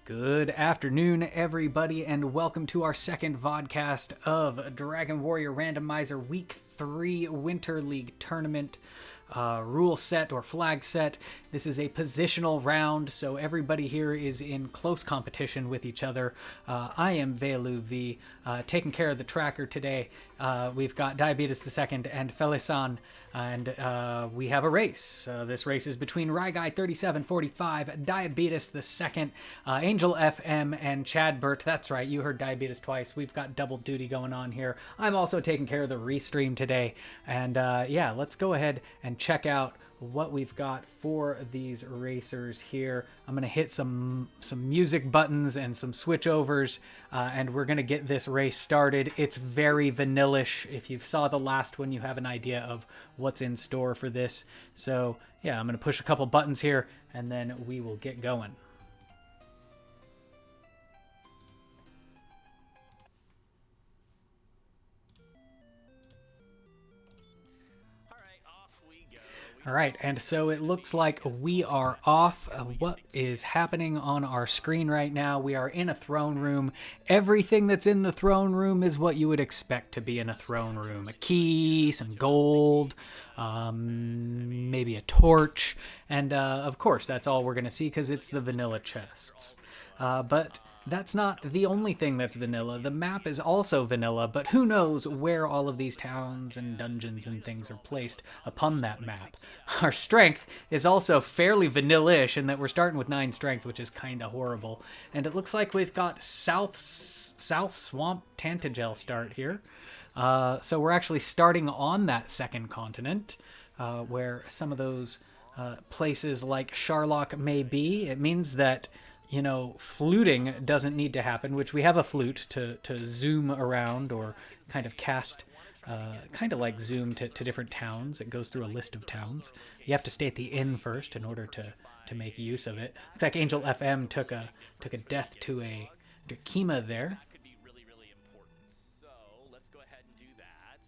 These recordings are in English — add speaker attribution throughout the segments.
Speaker 1: Good afternoon, everybody, and welcome to our second vodcast of Dragon Warrior Randomizer Week 3 Winter League Tournament rule set or flag set. This is a positional round, so everybody here is in close competition with each other. I am Velu V, taking care of the tracker today. We've got DiabeetusThe2nd and Felisan, and we have a race. This race is between ryguy3745, DiabeetusThe2nd, Angel FM, and Chadbert. That's right, you heard Diabetes twice. We've got double duty going on here. I'm also taking care of the restream today, and yeah, let's go ahead and check out what we've got for these racers here. I'm going to hit some music buttons and some switchovers, and we're going to get this race started. It's very vanillish. If you saw the last one, you have an idea of what's in store for this. So yeah, I'm going to push a couple buttons here, and then we will get going. All right, and so it looks like we are off. What is happening on our screen right now? We are in a throne room. Everything that's in the throne room is what you would expect to be in a throne room. A key, some gold, maybe a torch, and of course that's all we're going to see because it's the vanilla chests. But that's not the only thing that's vanilla. The map is also vanilla, but who knows where all of these towns and dungeons and things are placed upon that map. Our strength is also fairly vanilla-ish in that we're starting with 9 strength, which is kind of horrible. And it looks like we've got South Swamp Tantagel start here. So we're actually starting on that second continent, where some of those places like Sharlock may be. It means that, you know, fluting doesn't need to happen, which we have a flute to zoom around or kind of cast, kind of like zoom to different towns. It goes through a list of towns. You have to stay at the inn first in order to make use of it. Looks like Angel FM took a death to a Kima there.
Speaker 2: That could be really, really important. So let's go ahead and do that.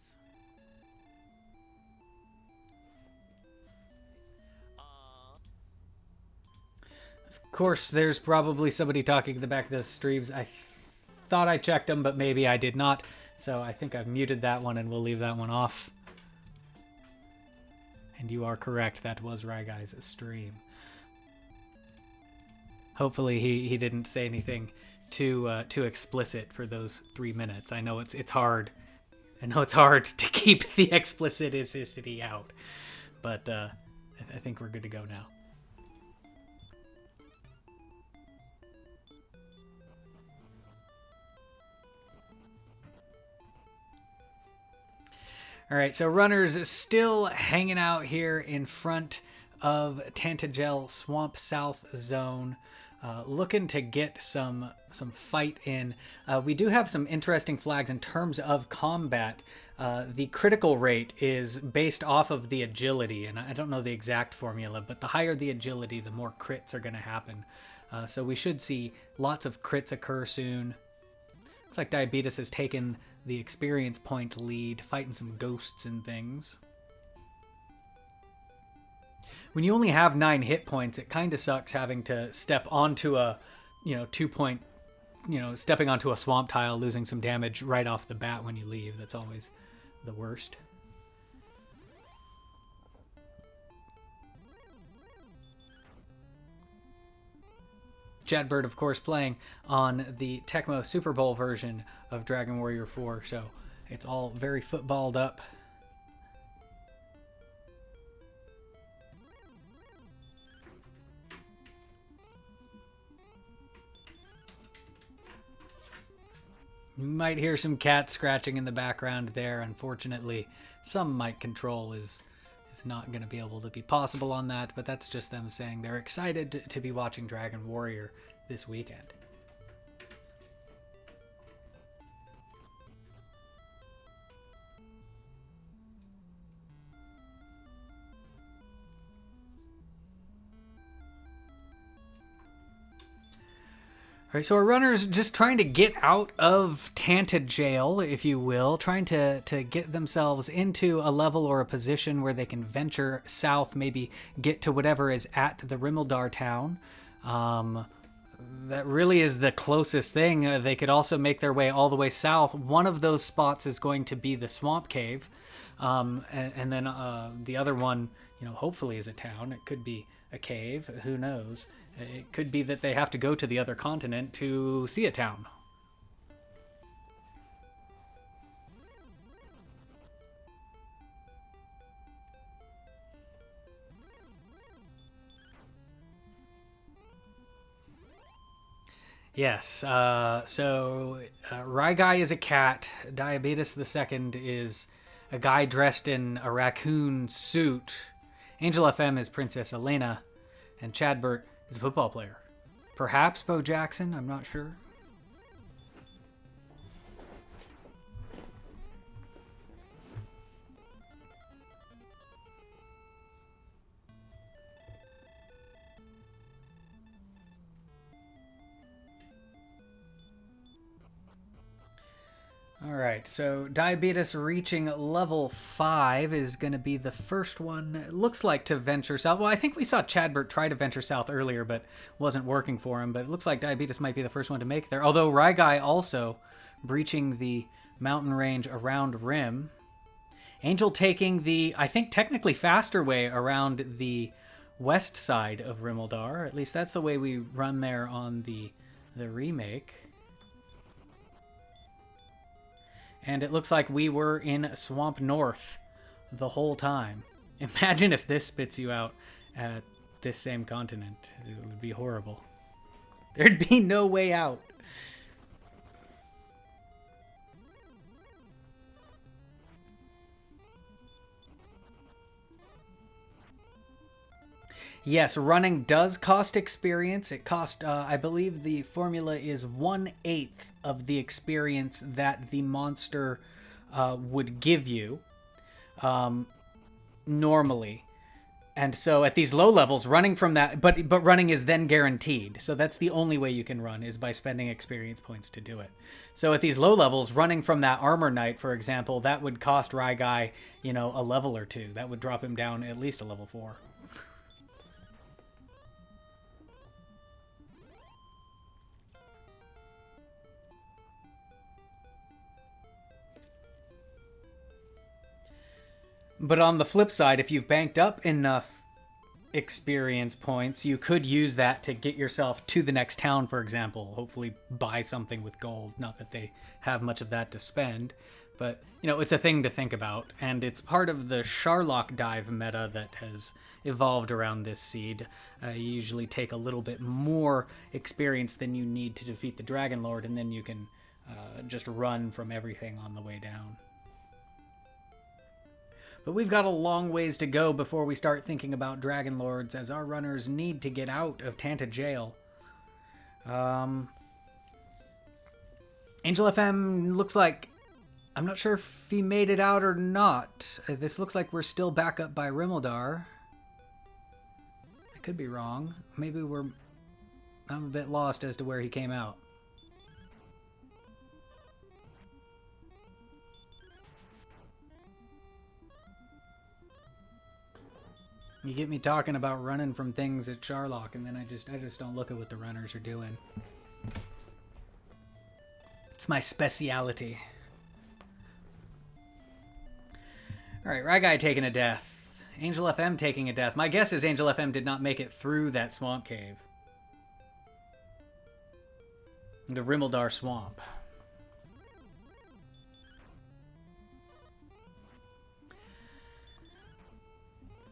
Speaker 1: Of course, there's probably somebody talking in the back of the streams. I thought I checked them, but maybe I did not. So I think I've muted that one, and we'll leave that one off. And you are correct. That was Ryguy's stream. Hopefully he didn't say anything too explicit for those 3 minutes. I know it's hard. I know it's hard to keep the explicitity out. But I think we're good to go now. All right, so runners still hanging out here in front of Tantagel Swamp South Zone, looking to get some fight in. We do have some interesting flags in terms of combat. The critical rate is based off of the agility, and I don't know the exact formula, but the higher the agility, the more crits are going to happen. So we should see lots of crits occur soon. Looks like Diabetes has taken the experience point lead, fighting some ghosts and things. When you only have 9 hit points, it kind of sucks having to step onto a, 2 point, stepping onto a swamp tile, losing some damage right off the bat when you leave. That's always the worst. Chadbert, of course, playing on the Tecmo Super Bowl version of Dragon Warrior 4, so it's all very footballed up. You might hear some cats scratching in the background there. Unfortunately, some mic control is not going to be able to be possible on that, but that's just them saying they're excited to be watching Dragon Warrior this weekend. All right, so our runner's just trying to get out of Tantagel, if you will, trying to get themselves into a level or a position where they can venture south, maybe get to whatever is at the Rimildar town. that really is the closest thing. They could also make their way all the way south. One of those spots is going to be the swamp cave, and then the other one, hopefully is a town. It could be a cave. Who knows? It could be that they have to go to the other continent to see a town. Yes, so Ryguy is a cat. DiabeetusThe2nd is a guy dressed in a raccoon suit. Angel FM is Princess Elena. And Chadbert is a football player. Perhaps Bo Jackson, I'm not sure. Alright, so Diabetes reaching level 5 is going to be the first one, it looks like, to venture south. Well, I think we saw Chadbert try to venture south earlier, but wasn't working for him. But it looks like Diabetes might be the first one to make it there. Although Ryguy also breaching the mountain range around Rim. Angel taking the, I think, technically faster way around the west side of Rimeldar. At least that's the way we run there on the remake. And it looks like we were in Swamp North the whole time. Imagine if this spits you out at this same continent. It would be horrible. There'd be no way out. Yes, running does cost experience. It costs, I believe the formula is 1/8 of the experience that the monster would give you normally. And so at these low levels, running from that, but running is then guaranteed. So that's the only way you can run, is by spending experience points to do it. So at these low levels, running from that Armor Knight, for example, that would cost Ryguy, a level or two. That would drop him down at least a level 4. But on the flip side, if you've banked up enough experience points, you could use that to get yourself to the next town, for example. Hopefully buy something with gold. Not that they have much of that to spend. But, it's a thing to think about. And it's part of the Sharlock dive meta that has evolved around this seed. You usually take a little bit more experience than you need to defeat the Dragon Lord, and then you can just run from everything on the way down. But we've got a long ways to go before we start thinking about Dragon Lords, as our runners need to get out of Tanta Jail. Angel FM looks like, I'm not sure if he made it out or not. This looks like we're still back up by Rimeldar. I could be wrong. Maybe I'm a bit lost as to where he came out. You get me talking about running from things at Sharlock, and then I just don't look at what the runners are doing. It's my speciality. Alright, Ryguy taking a death. Angel FM taking a death. My guess is Angel FM did not make it through that swamp cave. The Rimeldar swamp.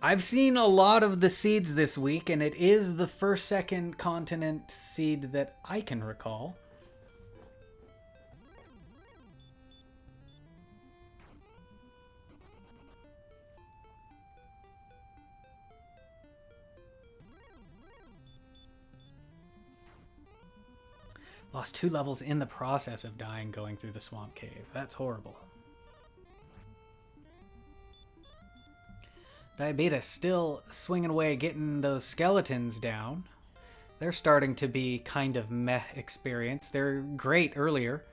Speaker 1: I've seen a lot of the seeds this week, and it is the first second continent seed that I can recall. Lost 2 levels in the process of dying going through the swamp cave. That's horrible. Diabetes still swinging away, getting those skeletons down. They're starting to be kind of meh experience. They're great earlier.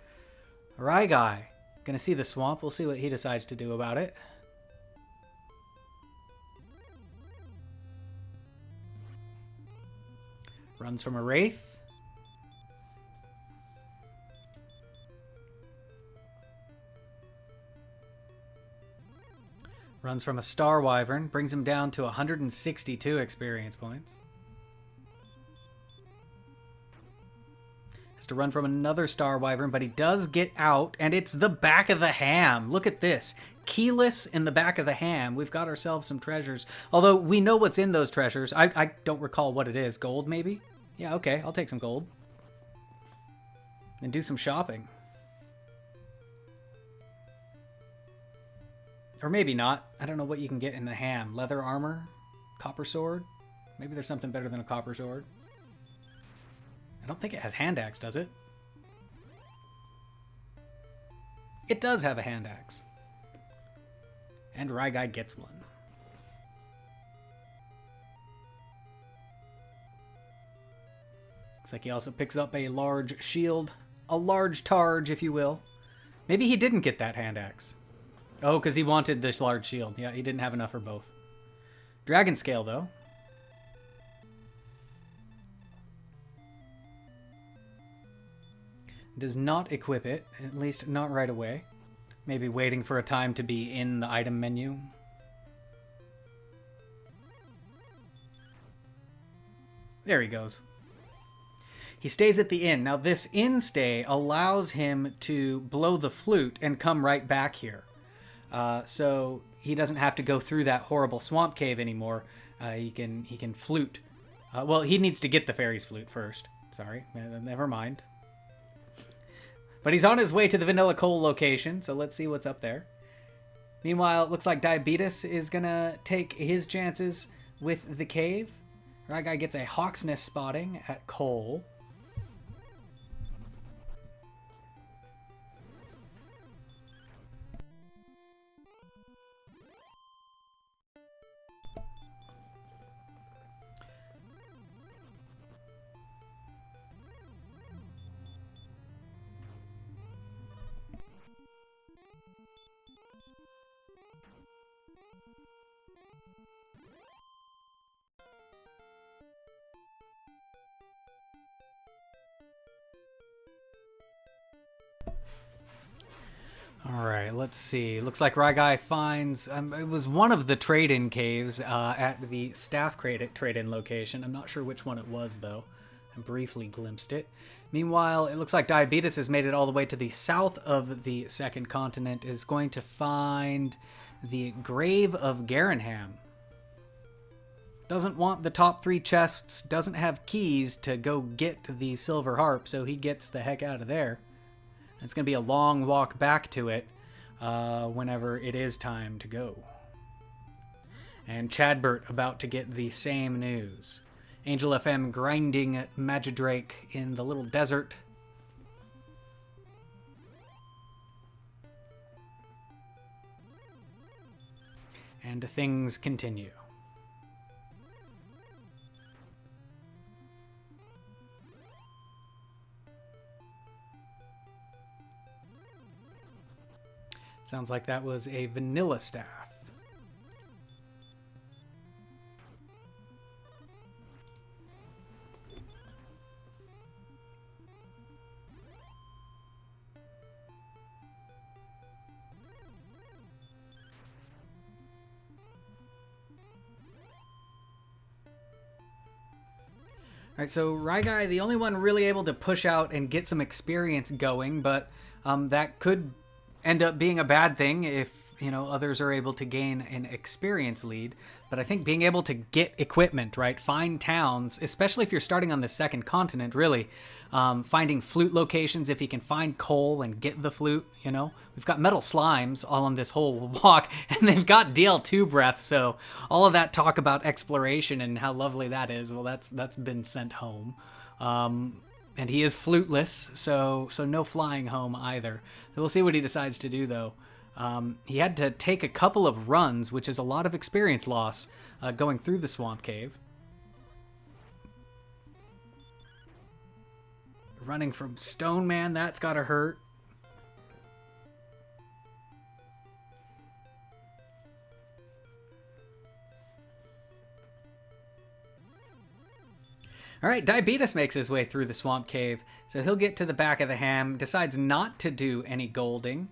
Speaker 1: Ryguy, gonna see the swamp. We'll see what he decides to do about it. Runs from a Wraith. Runs from a Star Wyvern, brings him down to 162 experience points. Has to run from another Star Wyvern, but he does get out, and it's the back of the ham. Look at this. Keyless in the back of the ham. We've got ourselves some treasures. Although we know what's in those treasures. I don't recall what it is. Gold, maybe? Yeah, okay. I'll take some gold. And do some shopping. Or maybe not. I don't know what you can get in the ham. Leather armor? Copper sword? Maybe there's something better than a copper sword. I don't think it has hand axe, does it? It does have a hand axe. And Ryguy gets one. Looks like he also picks up a large shield. A large targe, if you will. Maybe he didn't get that hand axe. Oh, because he wanted this large shield. Yeah, he didn't have enough for both. Dragon scale, though. Does not equip it, at least not right away. Maybe waiting for a time to be in the item menu. There he goes. He stays at the inn. Now, this inn stay allows him to blow the flute and come right back here. So he doesn't have to go through that horrible swamp cave anymore. He can flute. Well, he needs to get the fairy's flute first. Sorry, never mind. But he's on his way to the Vanilla Coal location, so let's see what's up there. Meanwhile, it looks like Diabeetus is gonna take his chances with the cave. Ryguy gets a Hawk's Nest spotting at Coal. Alright, let's see. Looks like Ryguy finds... it was one of the trade-in caves at the staff trade-in location. I'm not sure which one it was, though. I briefly glimpsed it. Meanwhile, it looks like Diabeetus has made it all the way to the south of the second continent. Is going to find the Grave of Garanham. Doesn't want the top 3 chests. Doesn't have keys to go get the silver harp, so he gets the heck out of there. It's going to be a long walk back to it whenever it is time to go. And Chadbert about to get the same news. Angel FM grinding Magidrake in the little desert. And things continue. Sounds like that was a vanilla staff. Alright, so Ryguy, the only one really able to push out and get some experience going, but that could end up being a bad thing if, others are able to gain an experience lead. But I think being able to get equipment, right? Find towns, especially if you're starting on the second continent, really. Finding flute locations, if you can find coal and get the flute, We've got metal slimes all on this whole walk, and they've got DL2 breath, so all of that talk about exploration and how lovely that is, well, that's been sent home. And he is fluteless, so no flying home either. So we'll see what he decides to do, though. He had to take a couple of runs, which is a lot of experience loss, going through the swamp cave. Running from Stone Man, that's gotta hurt. Alright, Diabeetus makes his way through the swamp cave, so he'll get to the back of the ham, decides not to do any golding.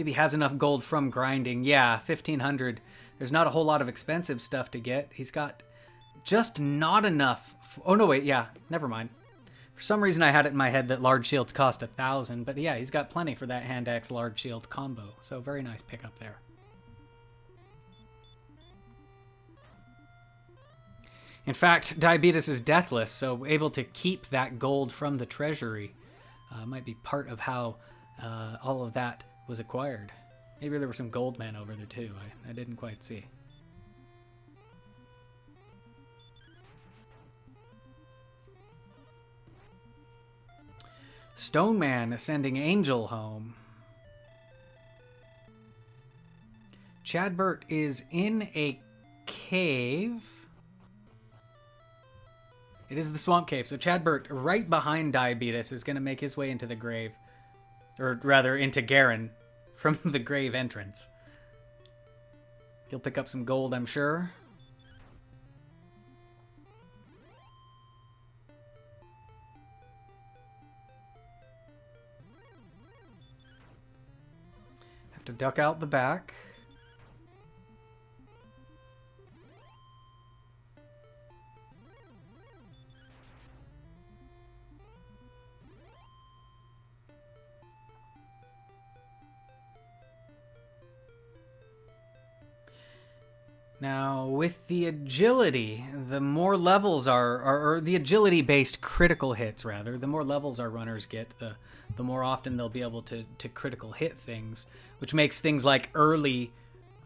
Speaker 1: Maybe has enough gold from grinding. Yeah, 1,500. There's not a whole lot of expensive stuff to get. He's got just not enough. Oh, no, wait. Yeah, never mind. For some reason, I had it in my head that large shields cost 1,000. But yeah, he's got plenty for that hand axe large shield combo. So very nice pickup there. In fact, Diabetus is deathless, so able to keep that gold from the treasury might be part of how all of that was acquired. Maybe there were some gold men over there too. I didn't quite see. Stone Man sending Angel home. Chadbert is in a cave. It is the swamp cave. So Chadbert, right behind Diabetus, is going to make his way into the grave. Or rather, into Garen from the grave entrance. He'll pick up some gold, I'm sure. Have to duck out the back. Now, with the agility, the more levels or the agility-based critical hits, rather, the more levels our runners get, the more often they'll be able to critical hit things, which makes things like early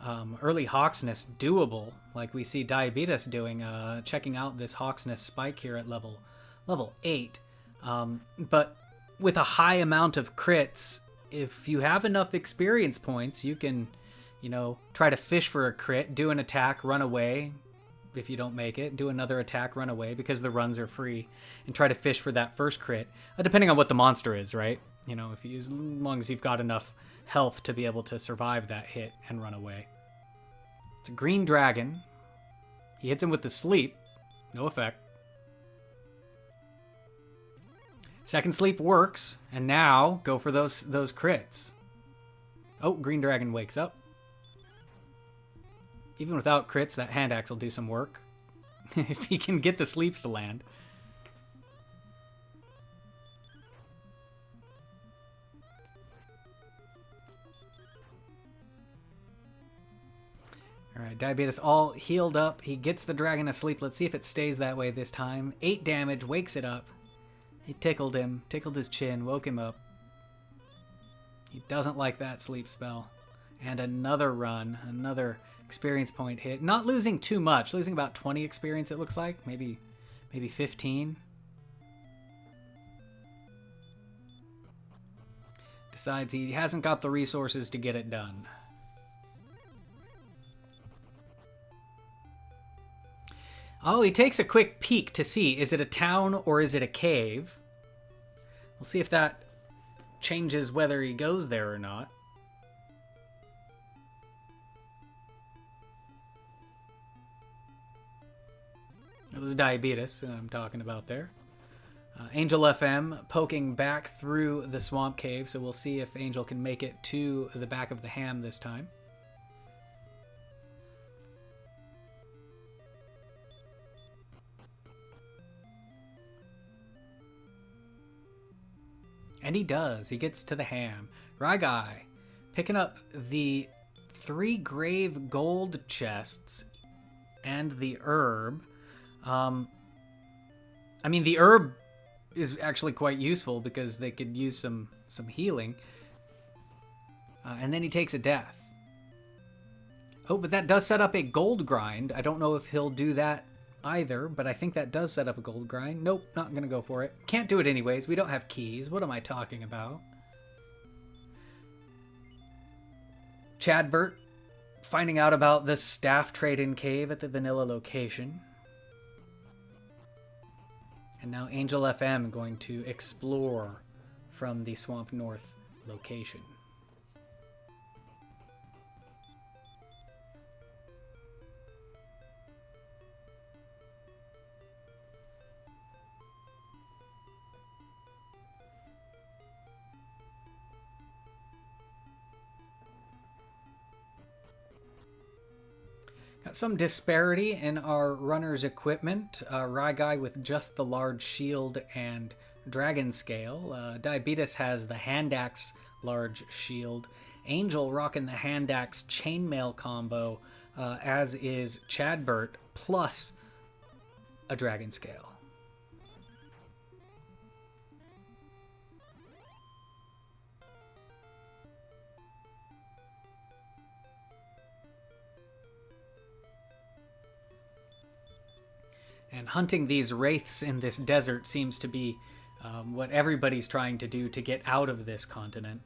Speaker 1: Hawksness doable, like we see Diabetus doing, checking out this Hawksness spike here at level 8. But with a high amount of crits, if you have enough experience points, you can... try to fish for a crit, do an attack, run away. If you don't make it, do another attack, run away, because the runs are free, and try to fish for that first crit, depending on what the monster is, right? As long as you've got enough health to be able to survive that hit and run away. It's a green dragon. He hits him with the sleep. No effect. Second sleep works, and now go for those crits. Oh, green dragon wakes up. Even without crits, that hand axe will do some work. If he can get the sleeps to land. Alright, Diabetus all healed up. He gets the dragon asleep. Let's see if it stays that way this time. 8 damage, wakes it up. He tickled him, tickled his chin, woke him up. He doesn't like that sleep spell. And another run, another experience point hit. Not losing too much, losing about 20 experience it looks like, maybe 15. Decides he hasn't got the resources to get it done. Oh, he takes a quick peek to see, is it a town or is it a cave? We'll see if that changes whether he goes there or not. It was Diabetus I'm talking about there. Angel FM poking back through the swamp cave, so we'll see if Angel can make it to the back of the ham this time. And he does. He gets to the ham. Ryguy picking up the 3 grave gold chests and the herb. I mean, the herb is actually quite useful because they could use some healing. And then he takes a death. Oh, but that does set up a gold grind. I don't know if he'll do that either, but I think that does set up a gold grind. Nope, not going to go for it. Can't do it anyways. We don't have keys. What am I talking about? Chadbert finding out about the staff trade-in cave at the vanilla location. And now Angel FM going to explore from the Swamp North location. some disparity in our runner's equipment. Ryguy with just the large shield and dragon scale. Diabeetus has the hand axe large shield. Angel rocking the hand axe chainmail combo, as is Chadbert, plus a dragon scale. And hunting these wraiths in this desert seems to be what everybody's trying to do to get out of this continent.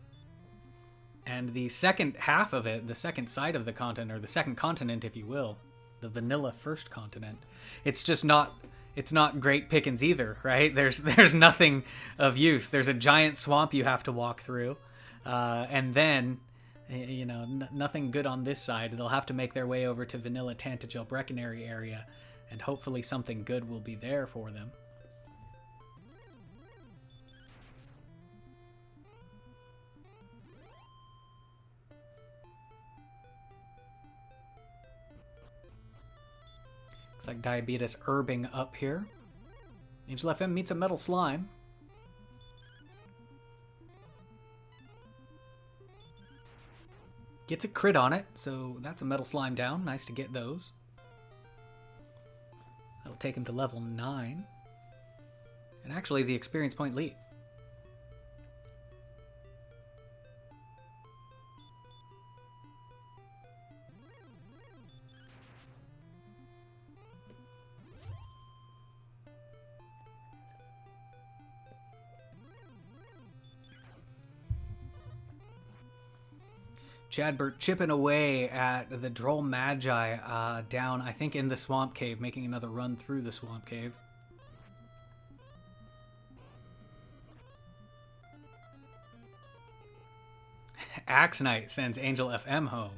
Speaker 1: And the second half of it, the second side of the continent, or the second continent, if you will, the vanilla first continent, it's not great pickings either, right? There's nothing of use. There's a giant swamp you have to walk through, and then, you know, nothing good on this side. They'll have to make their way over to vanilla Tantagel Brecconary area, and hopefully something good will be there for them. Looks like Diabeetus herbing up here. Angel FM meets a metal slime. Gets a crit on it, so that's a metal slime down. Nice to get those. That'll take him to level 9. And actually the experience point lead. Chadbert chipping away at the Droll Magi down, I think, in the Swamp Cave, making another run through the Swamp Cave. Axe Knight sends Angel FM home.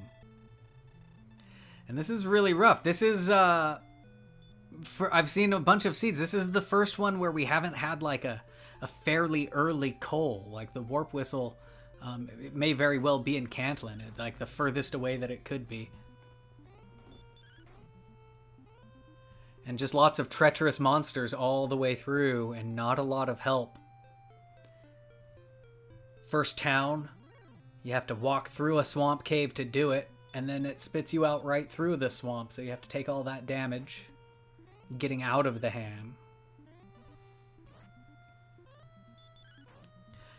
Speaker 1: And this is really rough. This is, I've seen a bunch of seeds. This is the first one where we haven't had, like, a fairly early coal. Like, the Warp Whistle... it may very well be in Cantlin, like the furthest away that it could be. And just lots of treacherous monsters all the way through, and not a lot of help. First town, you have to walk through a swamp cave to do it, and then it spits you out right through the swamp, so you have to take all that damage getting out of the ham.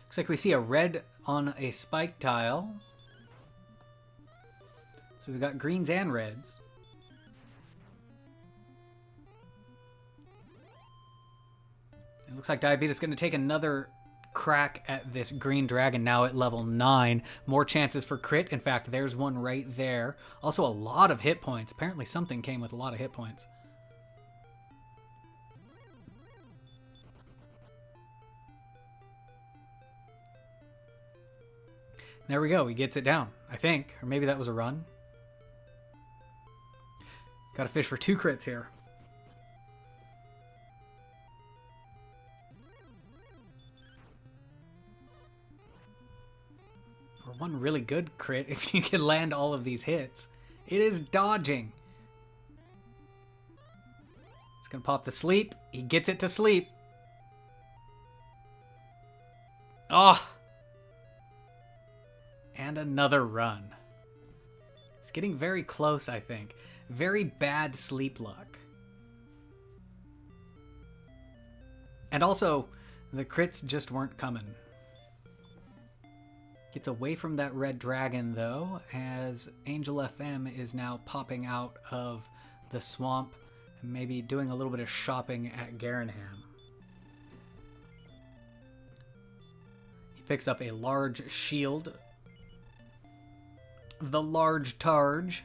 Speaker 1: Looks like we see a red on a spike tile. So we've got greens and reds. It looks like Diabeetus is going to take another crack at this green dragon now at level 9. More chances for crit. In fact, there's one right there. Also a lot of hit points. Apparently something came with a lot of hit points. There we go. He gets it down, I think. Or maybe that was a run. Got to fish for 2 crits here. Or one really good crit if you can land all of these hits. It is dodging. It's going to pop the sleep. He gets it to sleep. Oh! And another run. It's getting very close, I think. Very bad sleep luck. And also, the crits just weren't coming. Gets away from that red dragon, though, as Angel FM is now popping out of the swamp and maybe doing a little bit of shopping at Garenham. He picks up a large shield. The large targe.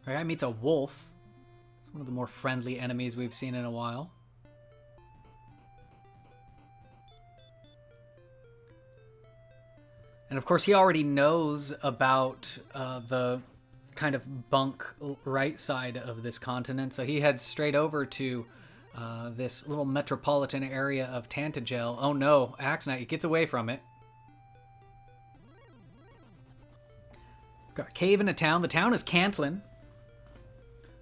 Speaker 1: Right, meets a wolf. It's one of the more friendly enemies we've seen in a while. And of course he already knows about the kind of bunk right side of this continent, so he heads straight over to this little metropolitan area of Tantagel. Oh no, Axe Knight gets away from it. Got a cave in a town. The town is Cantlin.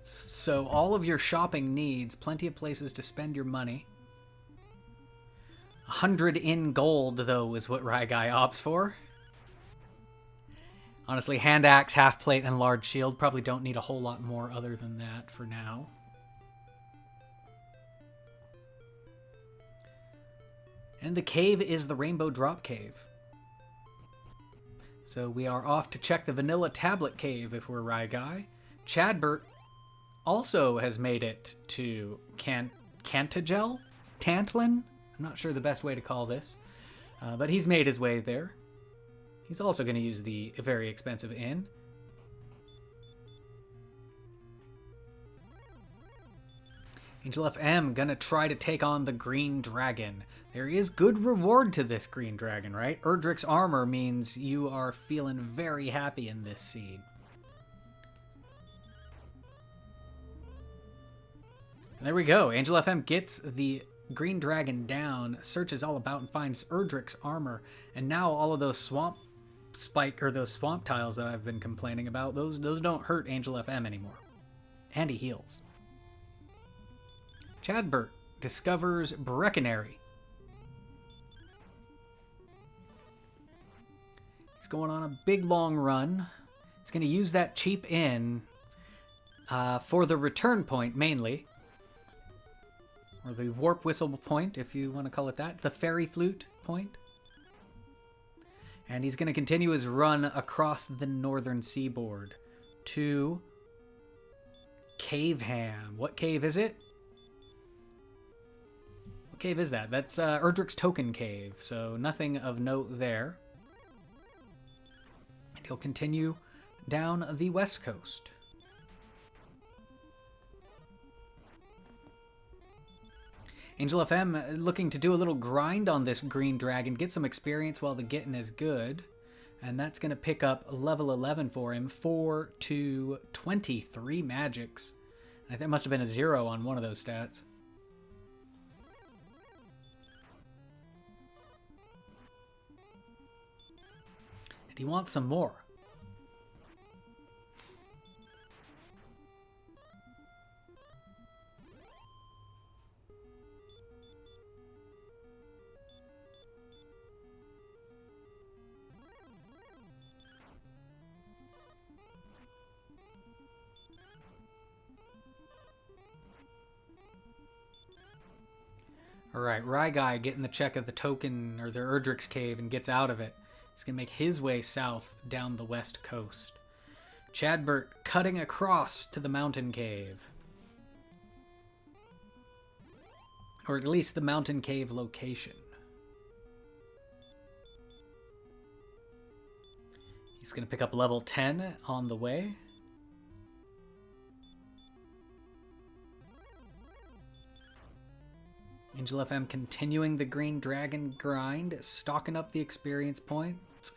Speaker 1: So all of your shopping needs, plenty of places to spend your money. 100 in gold, though, is what Ryguy opts for. Honestly, hand axe, half plate, and large shield probably don't need a whole lot more other than that for now. And the cave is the Rainbow Drop Cave. So we are off to check the Vanilla Tablet Cave if we're Ryguy. Chadbert also has made it to Tantagel? Tantlin? I'm not sure the best way to call this. But he's made his way there. He's also going to use the very expensive inn. Angel FM gonna try to take on the Green Dragon. There is good reward to this Green Dragon, right? Erdrick's armor means you are feeling very happy in this seed. And there we go. Angel FM gets the Green Dragon down, searches all about and finds Erdrick's armor. And now all of those swamp tiles that I've been complaining about, those don't hurt Angel FM anymore. And he heals. Chadbert discovers Breckenary. He's going on a big long run. He's going to use that cheap inn for the return point mainly. Or the warp whistle point, if you want to call it that. The fairy flute point. And he's going to continue his run across the northern seaboard to Caveham. What cave is it? What cave is that? That's Erdrick's Token Cave, so nothing of note there. And he'll continue down the west coast. Angel FM looking to do a little grind on this Green Dragon, get some experience while the getting is good. And that's going to pick up level 11 for him, 4 to 23 magics. I think it must have been a 0 on one of those stats. And he wants some more. Alright, Ryguy getting the check of the token, or the Erdrick's Cave, and gets out of it. He's going to make his way south down the west coast. Chadbert cutting across to the mountain cave. Or at least the mountain cave location. He's going to pick up level 10 on the way. Angel FM continuing the Green Dragon grind, stocking up the experience points.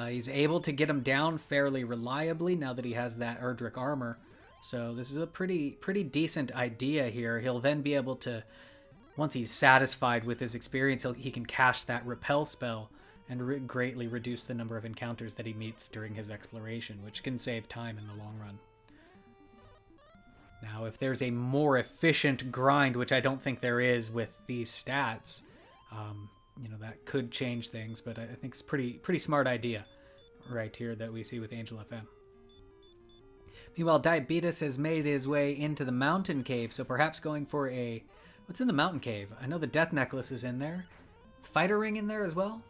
Speaker 1: He's able to get him down fairly reliably now that he has that Erdrick armor. So this is a pretty decent idea here. He'll then be able to, once he's satisfied with his experience, he can cast that repel spell and greatly reduce the number of encounters that he meets during his exploration, which can save time in the long run. Now, if there's a more efficient grind, which I don't think there is with these stats, that could change things, but I think it's pretty smart idea right here that we see with Angel FM. Meanwhile, Diabeetus has made his way into the mountain cave, so perhaps going for a... What's in the mountain cave? I know the death necklace is in there. Fighter ring in there as well?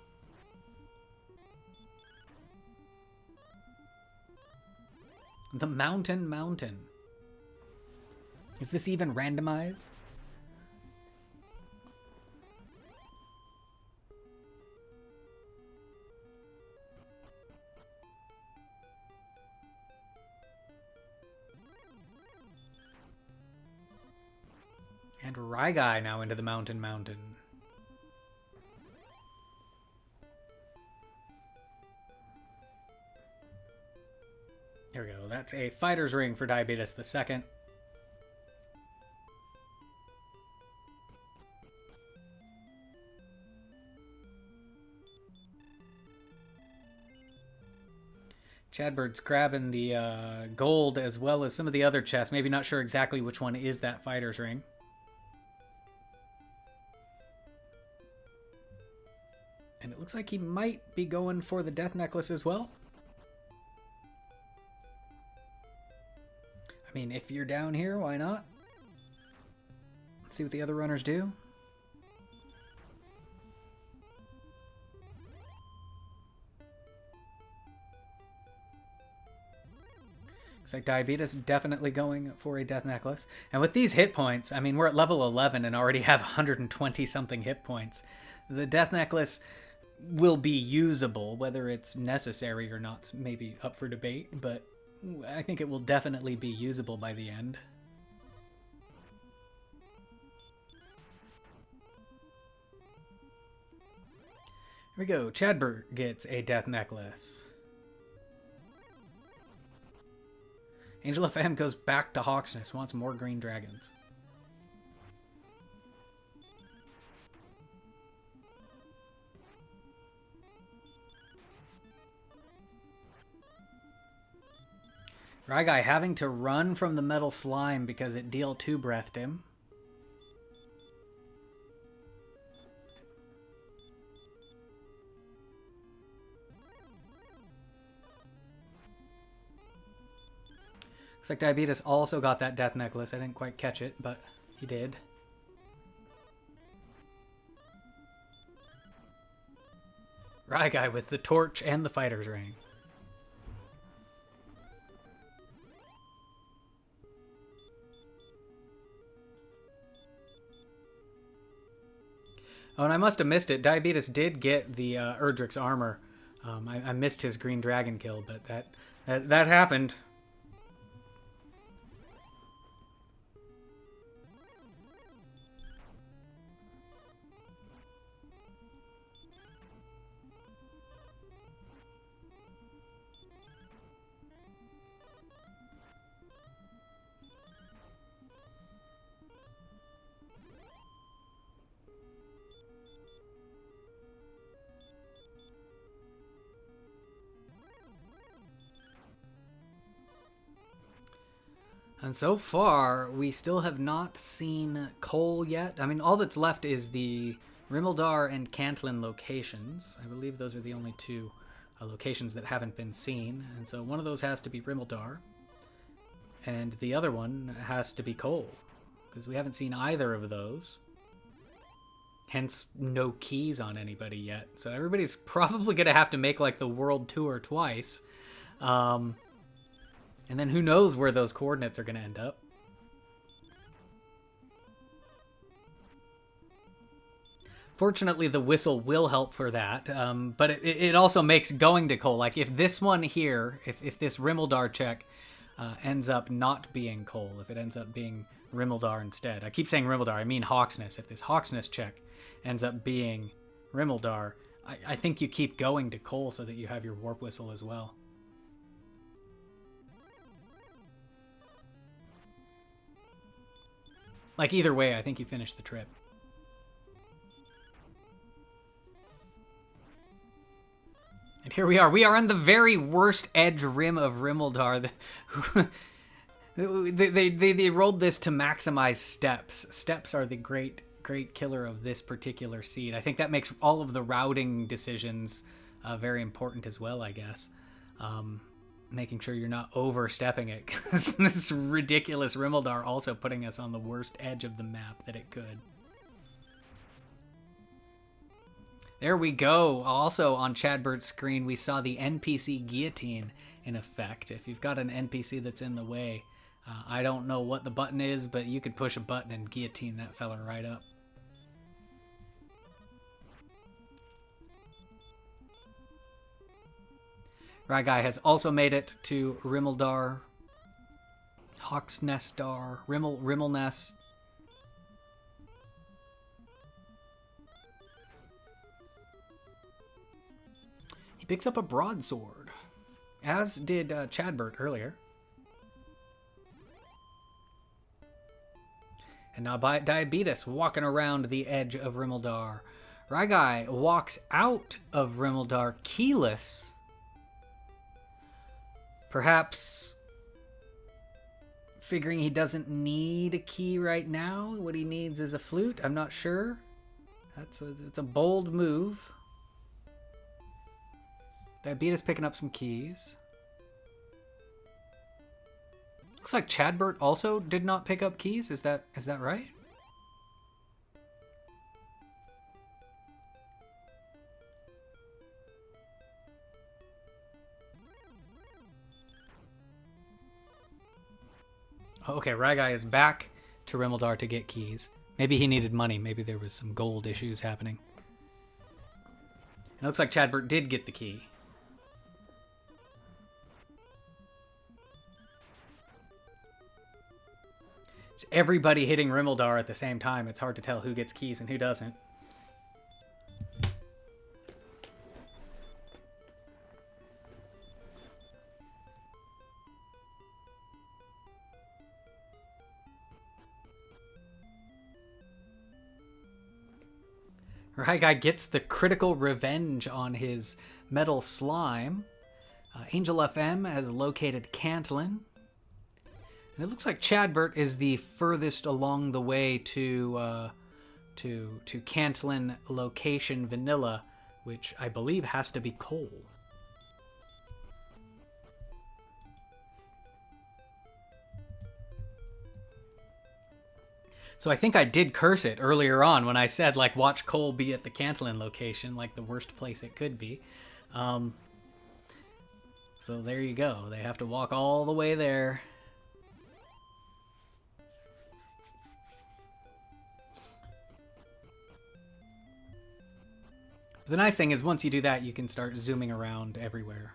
Speaker 1: The mountain. Is this even randomized? And Ryguy now into the mountain. Here we go. That's a fighter's ring for Diabetus2nd. Chadbert's grabbing the gold as well as some of the other chests. Maybe not sure exactly which one is that fighter's ring. And it looks like he might be going for the death necklace as well. I mean, if you're down here, why not? Let's see what the other runners do. Looks like Diabetes definitely going for a death necklace. And with these hit points, I mean, we're at level 11 and already have 120 something hit points. The death necklace will be usable, whether it's necessary or not, maybe up for debate, but I think it will definitely be usable by the end. Here we go. Chadbert gets a death necklace. Angel FM goes back to Hawksness, wants more green dragons. Ryguy having to run from the metal slime because it deal 2 breathed him. Looks like Diabetes also got that death necklace. I didn't quite catch it, but he did. Ryguy with the torch and the fighter's ring. Oh, and I must have missed it. Diabetes did get the Erdrick's armor. I missed his green dragon kill, but that happened. And so far, we still have not seen Cole yet. I mean, all that's left is the Rimmildar and Cantlin locations. I believe those are the only 2 locations that haven't been seen. And so one of those has to be Rimmildar. And the other one has to be Cole. Because we haven't seen either of those. Hence, no keys on anybody yet. So everybody's probably going to have to make, like, the world tour twice. And then who knows where those coordinates are going to end up. Fortunately, the whistle will help for that, but it also makes going to Cole. Like, if this one here, if this Rimmildar check ends up not being Cole, if it ends up being Rimmildar instead. I keep saying Rimmildar, I mean Hawksness. If this Hawksness check ends up being Rimmildar, I think you keep going to Cole so that you have your warp whistle as well. Like, either way, I think you finish the trip. And here we are. We are on the very worst edge rim of Rimmildar. They rolled this to maximize steps. Steps are the great killer of this particular seed. I think that makes all of the routing decisions very important as well, I guess. Making sure you're not overstepping it, because this ridiculous Rimmildar also putting us on the worst edge of the map that it could. There we go. Also on Chadbert's screen, we saw the NPC guillotine in effect. If you've got an NPC that's in the way, I don't know what the button is, but you could push a button and guillotine that fella right up. Ryguy has also made it to Rimmildar, Hawksnestar, Rimmelnest. He picks up a broadsword. as did Chadbert earlier. And now Diabeetus walking around the edge of Rimmeldar. Ryguy walks out of Rimmeldar keyless. Perhaps figuring he doesn't need a key right now. What he needs is a flute. I'm not sure. It's a bold move. Diabeetus picking up some keys. Looks like Chadbert also did not pick up keys. Is that right? Oh, okay, Ryguy is back to Rimmeldar to get keys. Maybe he needed money. Maybe there was some gold issues happening. It looks like Chadbert did get the key. It's everybody hitting Rimmeldar at the same time. It's hard to tell who gets keys and who doesn't. Ryguy gets the critical revenge on his metal slime. Angel FM has located Cantlin. And it looks like Chadbert is the furthest along the way to Cantlin location Vanilla, which I believe has to be coal. So I think I did curse it earlier on when I said, like, watch Cole be at the Cantlin location, like the worst place it could be. So there you go. They have to walk all the way there. The nice thing is once you do that, you can start zooming around everywhere.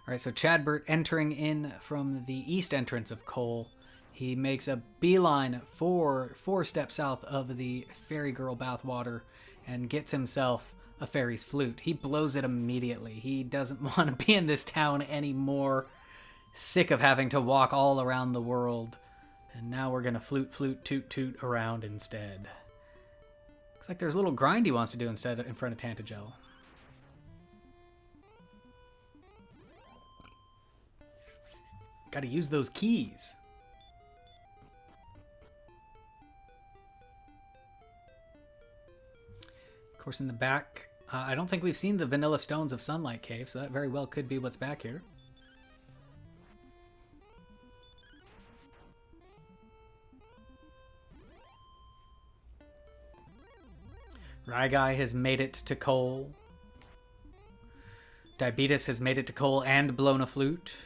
Speaker 1: All right, so Chadbert entering in from the east entrance of Cole. He makes a beeline for 4 steps south of the Fairy Girl bathwater and gets himself a fairy's flute. He blows it immediately. He doesn't want to be in this town anymore. Sick of having to walk all around the world. And now we're going to flute, toot, toot around instead. Looks like there's a little grind he wants to do instead in front of Tantagel. Got to use those keys. Of course, in the back, I don't think we've seen the Vanilla Stones of Sunlight Cave, so that very well could be what's back here. Ryguy has made it to Cole. Diabeetus has made it to Cole and blown a flute.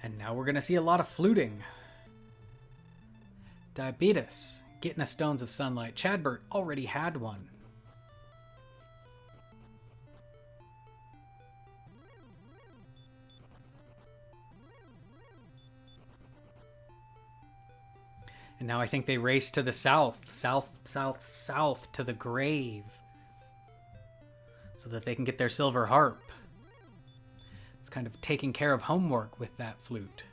Speaker 1: And now we're going to see a lot of fluting. Diabeetus getting a Stones of Sunlight. Chadbert already had one. And now I think they race to the south to the grave, so that they can get their silver harp. It's kind of taking care of homework with that flute.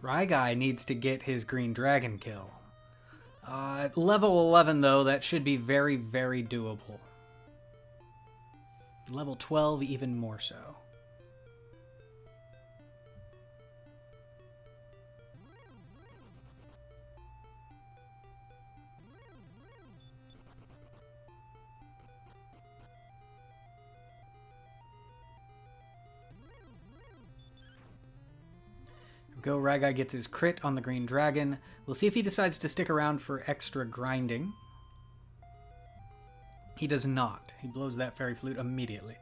Speaker 1: Ryguy needs to get his green dragon kill. At level 11, though, that should be very, very doable. Level 12, even more so. Go, Ryguy gets his crit on the green dragon. We'll see if he decides to stick around for extra grinding. He does not. He blows that fairy flute immediately.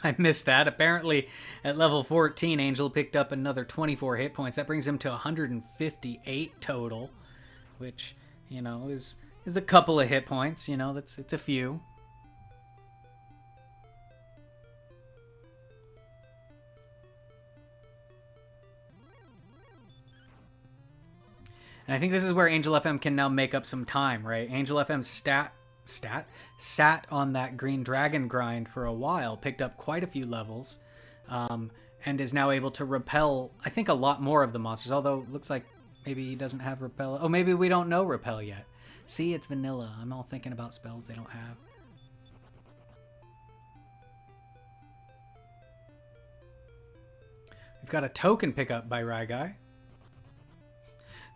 Speaker 1: I missed that. Apparently, at level 14, Angel picked up another 24 hit points. That brings him to 158 total, which, you know, is a couple of hit points. You know, it's a few. And I think this is where Angel FM can now make up some time, right? Angel FM sat on that green dragon grind for a while, picked up quite a few levels, and is now able to repel, I think, a lot more of the monsters, although it looks like maybe he doesn't have repel. Oh, maybe we don't know repel yet. See, it's vanilla. I'm all thinking about spells they don't have. We've got a token pickup by Ryguy.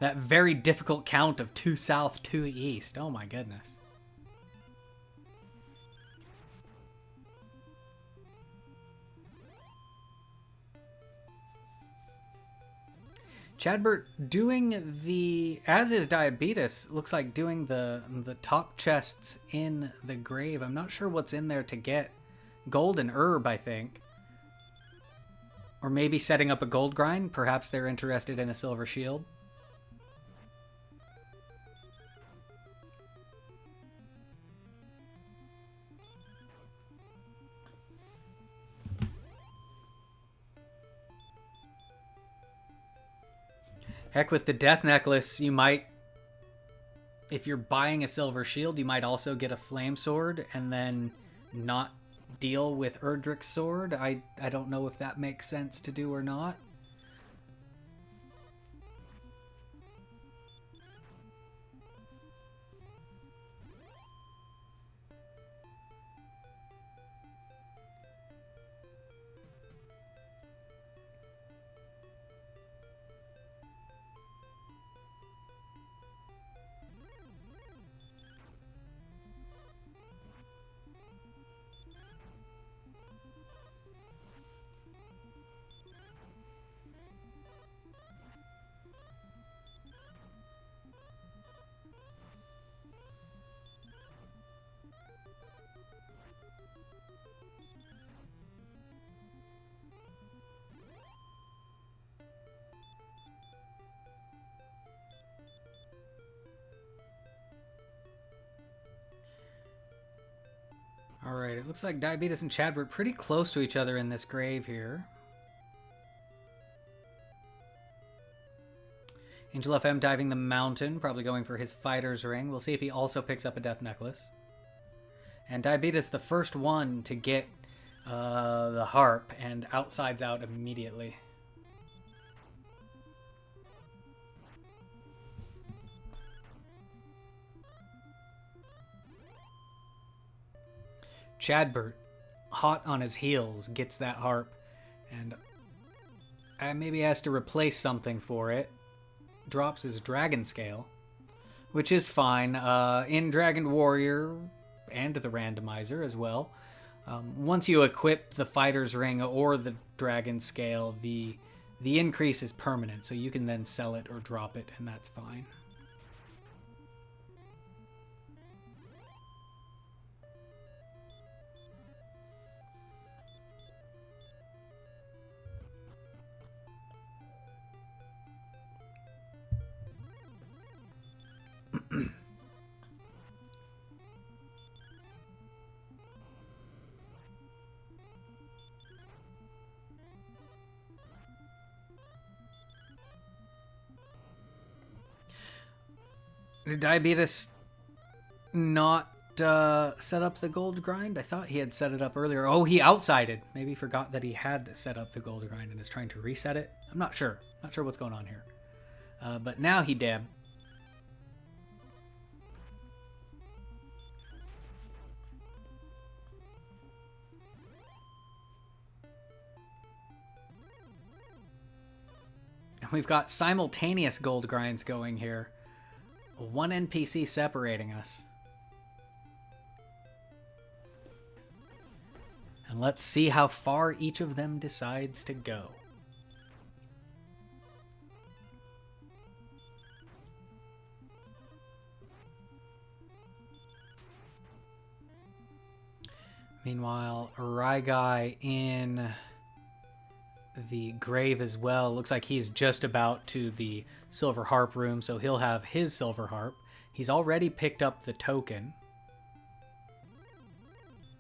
Speaker 1: That very difficult count of 2 south, 2 east. Oh my goodness. Chadbert doing the, as is Diabetes, looks like doing the top chests in the grave. I'm not sure what's in there to get. Gold and herb, I think. Or maybe setting up a gold grind. Perhaps they're interested in a silver shield. Heck, with the death necklace, you might, if you're buying a silver shield, you might also get a flame sword and then not deal with Erdrick's sword. I don't know if that makes sense to do or not. Alright, it looks like Diabetes and Chadbert pretty close to each other in this grave here. Angel FM diving the mountain, probably going for his fighter's ring. We'll see if he also picks up a death necklace. And Diabetes, the first one to get the harp, and outsides out immediately. Chadbert, hot on his heels, gets that harp, and maybe has to replace something for it. Drops his dragon scale, which is fine. In Dragon Warrior and the Randomizer as well, once you equip the fighter's ring or the dragon scale, the increase is permanent, so you can then sell it or drop it, and that's fine. Did Diabetes not set up the gold grind? I thought he had set it up earlier. Oh, he outsided. Maybe he forgot that he had set up the gold grind and is trying to reset it. I'm not sure. Not sure what's going on here. But now he dab. And we've got simultaneous gold grinds going here. One NPC separating us. And let's see how far each of them decides to go. Meanwhile, Ryguy in the grave as well. Looks like he's just about to the silver harp room, so he'll have his silver harp. He's already picked up the token.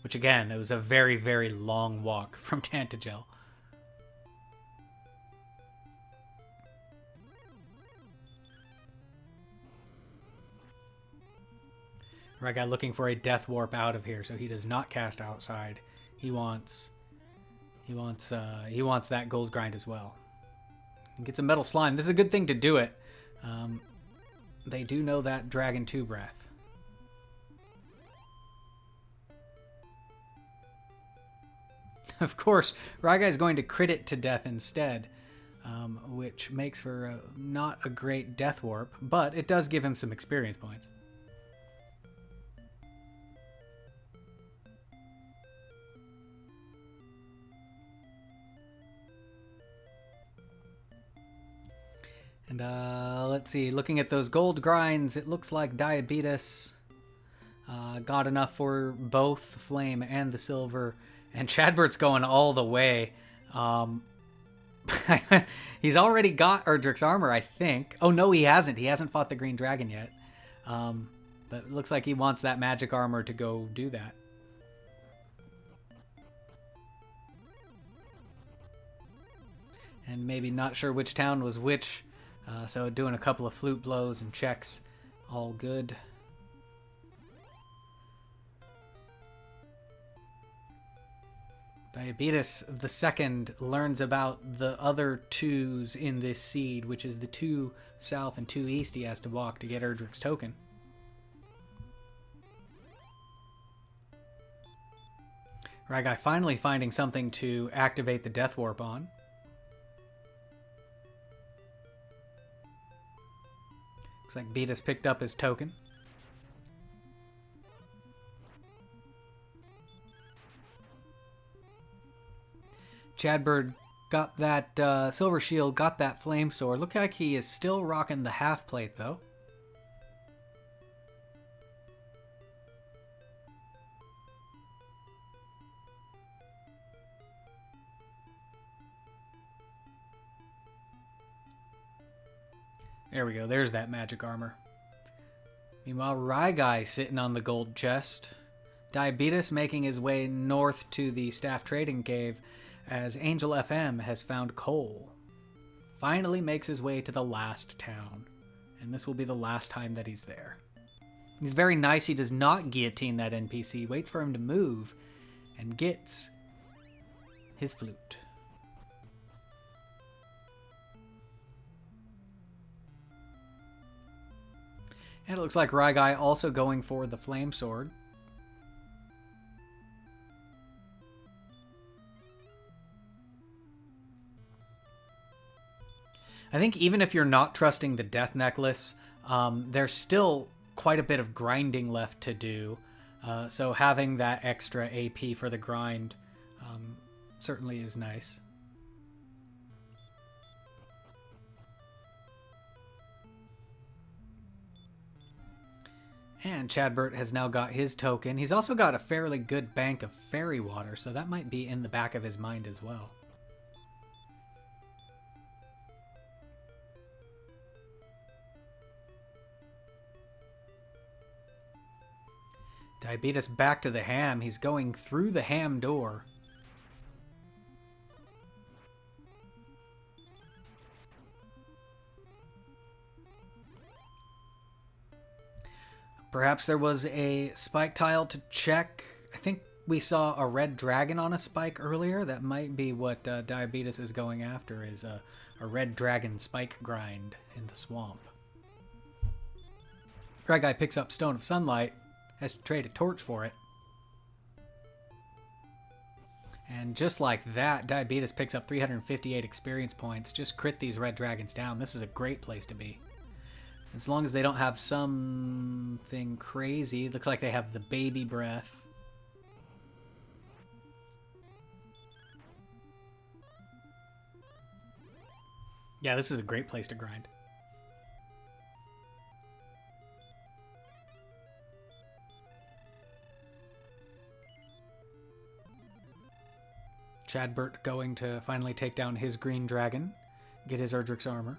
Speaker 1: Which again, it was a very, very long walk from Tantagel. Ryguy looking for a death warp out of here, so he does not cast outside. He wants that gold grind as well. He gets a metal slime. This is a good thing to do it. They do know that Dragon 2 breath. Of course, Ryguy is going to crit it to death instead, which makes for not a great death warp, but it does give him some experience points. And let's see, looking at those gold grinds, it looks like Diabeetus got enough for both the flame and the silver. And Chadbert's going all the way. He's already got Erdrick's armor, I think. Oh, no, he hasn't. He hasn't fought the green dragon yet. But it looks like he wants that magic armor to go do that. And maybe not sure which town was which. So doing a couple of flute blows and checks. All good. DiabeetusThe2nd learns about the other twos in this seed, which is the 2 south and 2 east he has to walk to get Erdrick's token. Ryguy finally finding something to activate the death warp on. Looks like Beatus picked up his token. Chadbert got that silver shield, got that flame sword. Look like he is still rocking the half plate though. There we go. There's that magic armor. Meanwhile, Ryguy sitting on the gold chest. Diabeetus making his way north to the staff trading cave as Angel FM has found coal. Finally makes his way to the last town. And this will be the last time that he's there. He's very nice. He does not guillotine that NPC. Waits for him to move and gets his flute. And it looks like Ryguy also going for the flame sword. I think even if you're not trusting the death necklace, there's still quite a bit of grinding left to do. So having that extra AP for the grind certainly is nice. And Chadbert has now got his token. He's also got a fairly good bank of fairy water, so that might be in the back of his mind as well. Diabeetus back to the ham. He's going through the ham door. Perhaps there was a spike tile to check. I think we saw a red dragon on a spike earlier. That might be what Diabeetus is going after, is a red dragon spike grind in the swamp. Ryguy picks up Stone of Sunlight, has to trade a torch for it. And just like that, Diabeetus picks up 358 experience points. Just crit these red dragons down. This is a great place to be. As long as they don't have something crazy. Looks like they have the baby breath. Yeah, this is a great place to grind. Chadbert going to finally take down his green dragon, get his Erdrick's armor.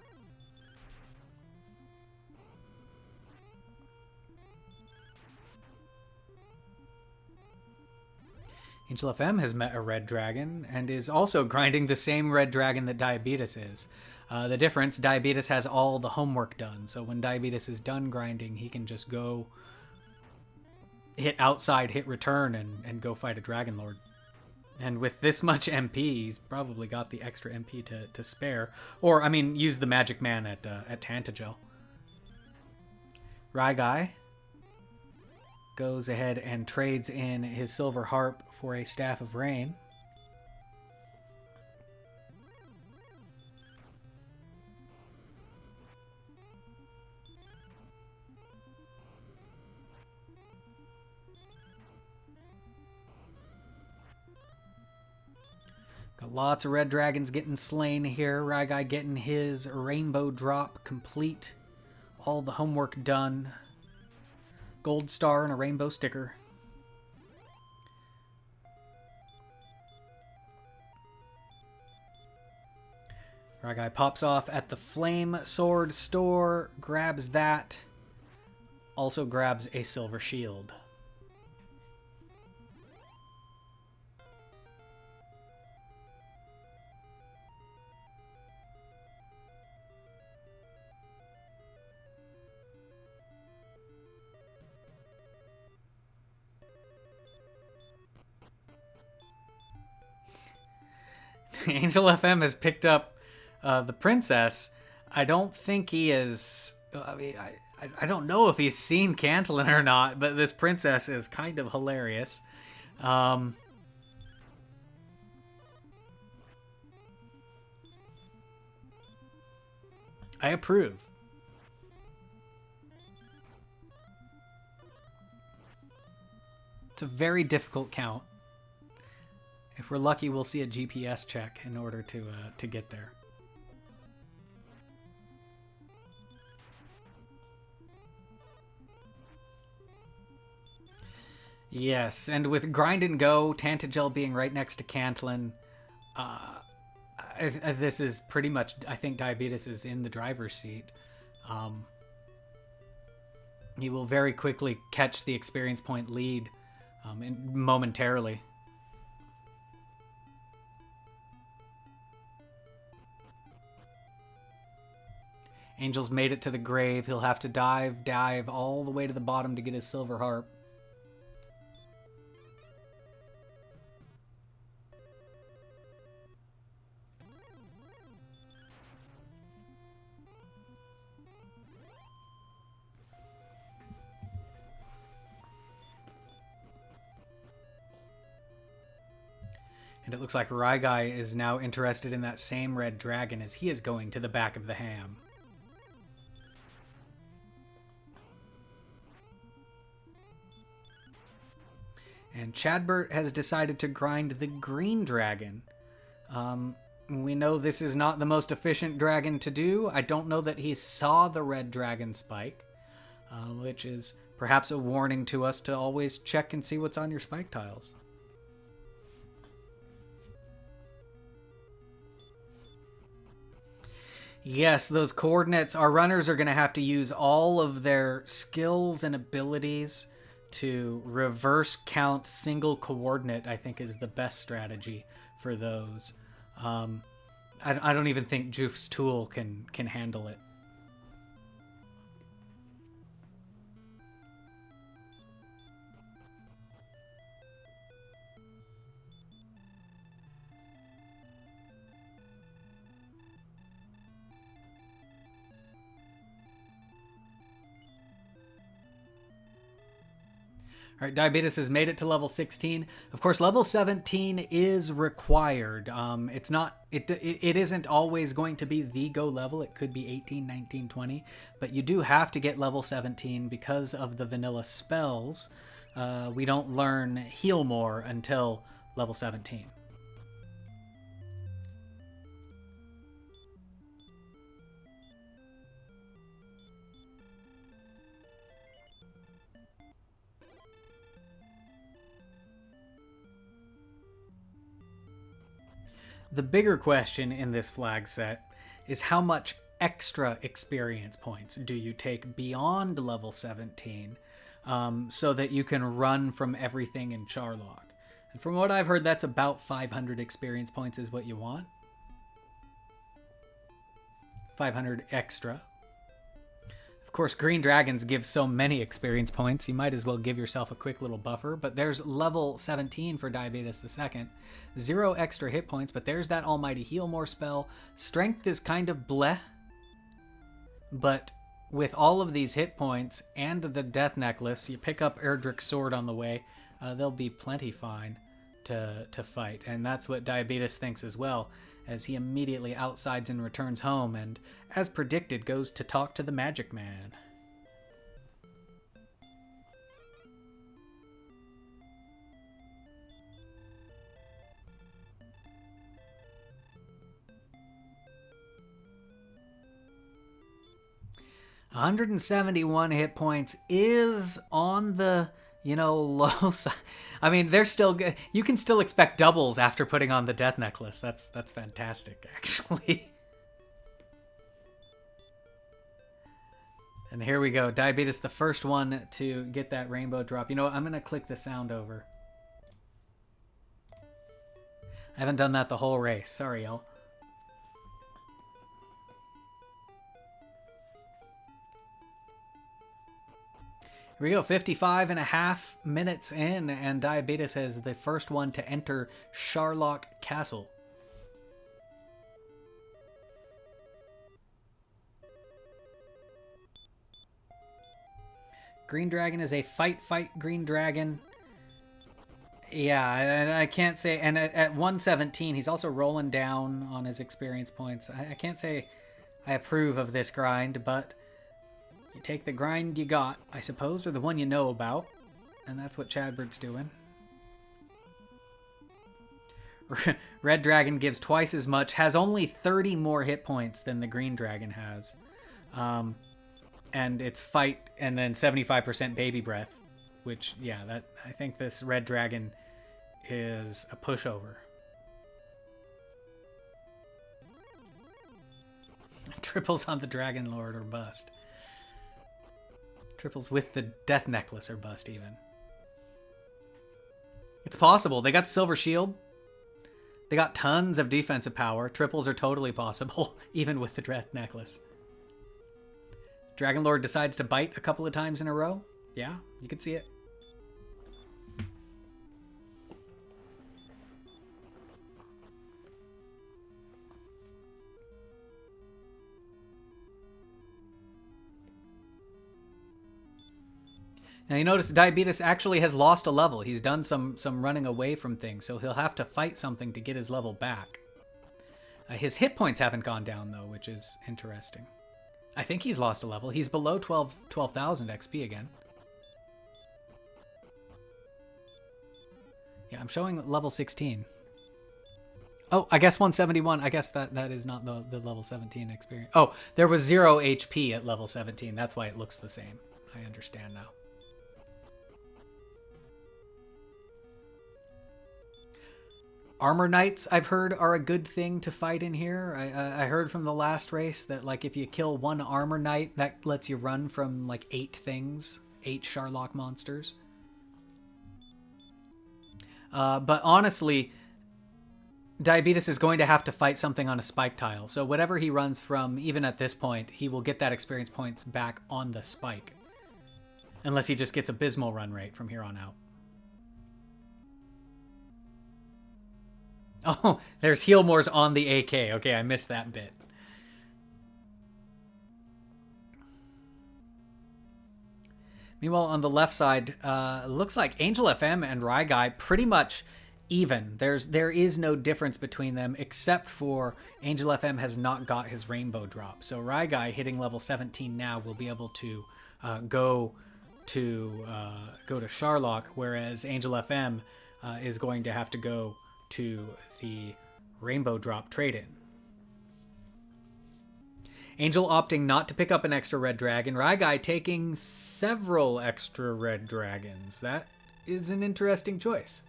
Speaker 1: Angel FM has met a red dragon and is also grinding the same red dragon that Diabetus is. The difference, Diabetus has all the homework done, so when Diabetus is done grinding, he can just go hit outside, hit return, and go fight a Dragon Lord. And with this much MP, he's probably got the extra MP to spare. Or, I mean, use the Magic Man at Tantagel. Ryguy goes ahead and trades in his Silver Harp for a Staff of Rain. Got lots of red dragons getting slain here. Ryguy getting his rainbow drop complete. All the homework done. Gold star and a rainbow sticker. Ryguy pops off at the Flame Sword store, grabs that. Also grabs a silver shield. Angel FM has picked up the princess. I don't think he is... I mean, I don't know if he's seen Cantillon or not, but this princess is kind of hilarious. I approve. It's a very difficult count. If we're lucky, we'll see a GPS check in order to get there. Yes, and with Grind and Go, Tantagel being right next to Cantillon, this is pretty much, I think Diabetus is in the driver's seat. He will very quickly catch the experience point lead momentarily. Angel's made it to the grave. He'll have to dive all the way to the bottom to get his Silver Harp. And it looks like Ryguy is now interested in that same red dragon as he is going to the back of the ham. And Chadbert has decided to grind the green dragon. We know this is not the most efficient dragon to do. I don't know that he saw the red dragon spike, which is perhaps a warning to us to always check and see what's on your spike tiles. Yes, those coordinates, our runners are going to have to use all of their skills and abilities to reverse count single coordinate, I think is the best strategy for those. I don't even think Joof's tool can handle it. All right, Diabetus has made it to level 16. Of course, level 17 is required. It's not. It isn't always going to be the go level. It could be 18, 19, 20. But you do have to get level 17 because of the vanilla spells. We don't learn Heal More until level 17. The bigger question in this flag set is how much extra experience points do you take beyond level 17 so that you can run from everything in Charlock? And from what I've heard, that's about 500 experience points is what you want. 500 extra. Of course, green dragons give so many experience points, you might as well give yourself a quick little buffer. But there's level 17 for DiabeetusThe2nd. 0 extra hit points, but there's that almighty heal more spell. Strength is kind of bleh. But with all of these hit points and the death necklace, you pick up Erdrick's sword on the way, they'll be plenty fine to fight. And that's what Diabeetus thinks as well, as he immediately outsides and returns home, and, as predicted, goes to talk to the Magic Man. $171 hit points is on the, low side. I mean, they're still good. You can still expect doubles after putting on the death necklace. That's fantastic, actually. And here we go. Diabeetus, the first one to get that rainbow drop. You know what? I'm going to click the sound over. I haven't done that the whole race. Sorry, y'all. Here we go, 55.5 minutes in, and Diabeetus is the first one to enter Charlock Castle. Green Dragon is a fight Green Dragon. Yeah, I can't say, and at 117, he's also rolling down on his experience points. I can't say I approve of this grind, but you take the grind you got, I suppose, or the one you know about. And that's what Chadbert's doing. Red Dragon gives twice as much, has only 30 more hit points than the Green Dragon has. And it's fight and then 75% baby breath. Which, yeah, I think this Red Dragon is a pushover. Triples on the Dragon Lord or bust. Triples with the death necklace or bust even. It's possible. They got Silver Shield. They got tons of defensive power. Triples are totally possible, even with the death necklace. Dragon Lord decides to bite a couple of times in a row. Yeah, you can see it. Now you notice Diabeetus actually has lost a level. He's done some running away from things, so he'll have to fight something to get his level back. His hit points haven't gone down, though, which is interesting. I think he's lost a level. He's below 12,000 XP again. Yeah, I'm showing level 16. Oh, I guess 171. I guess that is not the level 17 experience. Oh, there was 0 HP at level 17. That's why it looks the same. I understand now. Armor Knights, I've heard, are a good thing to fight in here. I heard from the last race that, like, if you kill one Armor Knight, that lets you run from, like, 8 things. 8 Charlock monsters. But honestly, Diabeetus is going to have to fight something on a spike tile. So whatever he runs from, even at this point, he will get that experience points back on the spike. Unless he just gets abysmal run rate from here on out. Oh, there's Healmores on the AK. Okay, I missed that bit. Meanwhile, on the left side, looks like Angel FM and Ryguy pretty much even. There is no difference between them, except for Angel FM has not got his rainbow drop. So Ryguy, hitting level 17 now, will be able to go to Charlock, whereas Angel FM is going to have to go to the rainbow drop trade-in. Angel opting not to pick up an extra red dragon. Ryguy taking several extra red dragons. That is an interesting choice.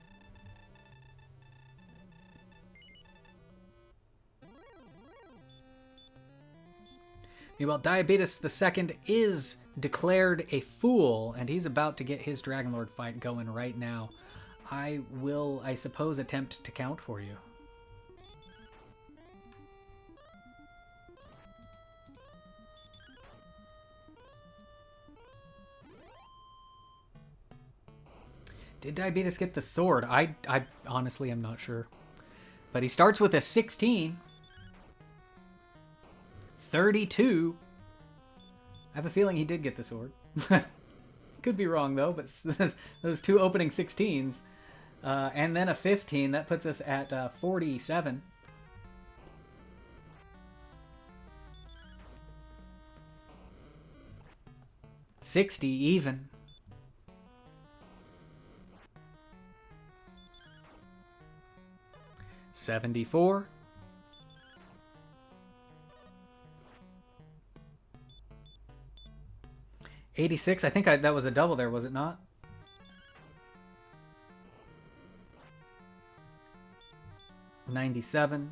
Speaker 1: Meanwhile, Diabetus2nd is declared a fool, and he's about to get his Dragonlord fight going right now. I will, I suppose, attempt to count for you. Did Diabetus get the sword? I honestly am not sure. But he starts with a 16. 32. I have a feeling he did get the sword. Could be wrong, though, but those two opening 16s. And then a 15. That puts us at 47. $60 even. 74. 86. I think that was a double there, was it not? $97.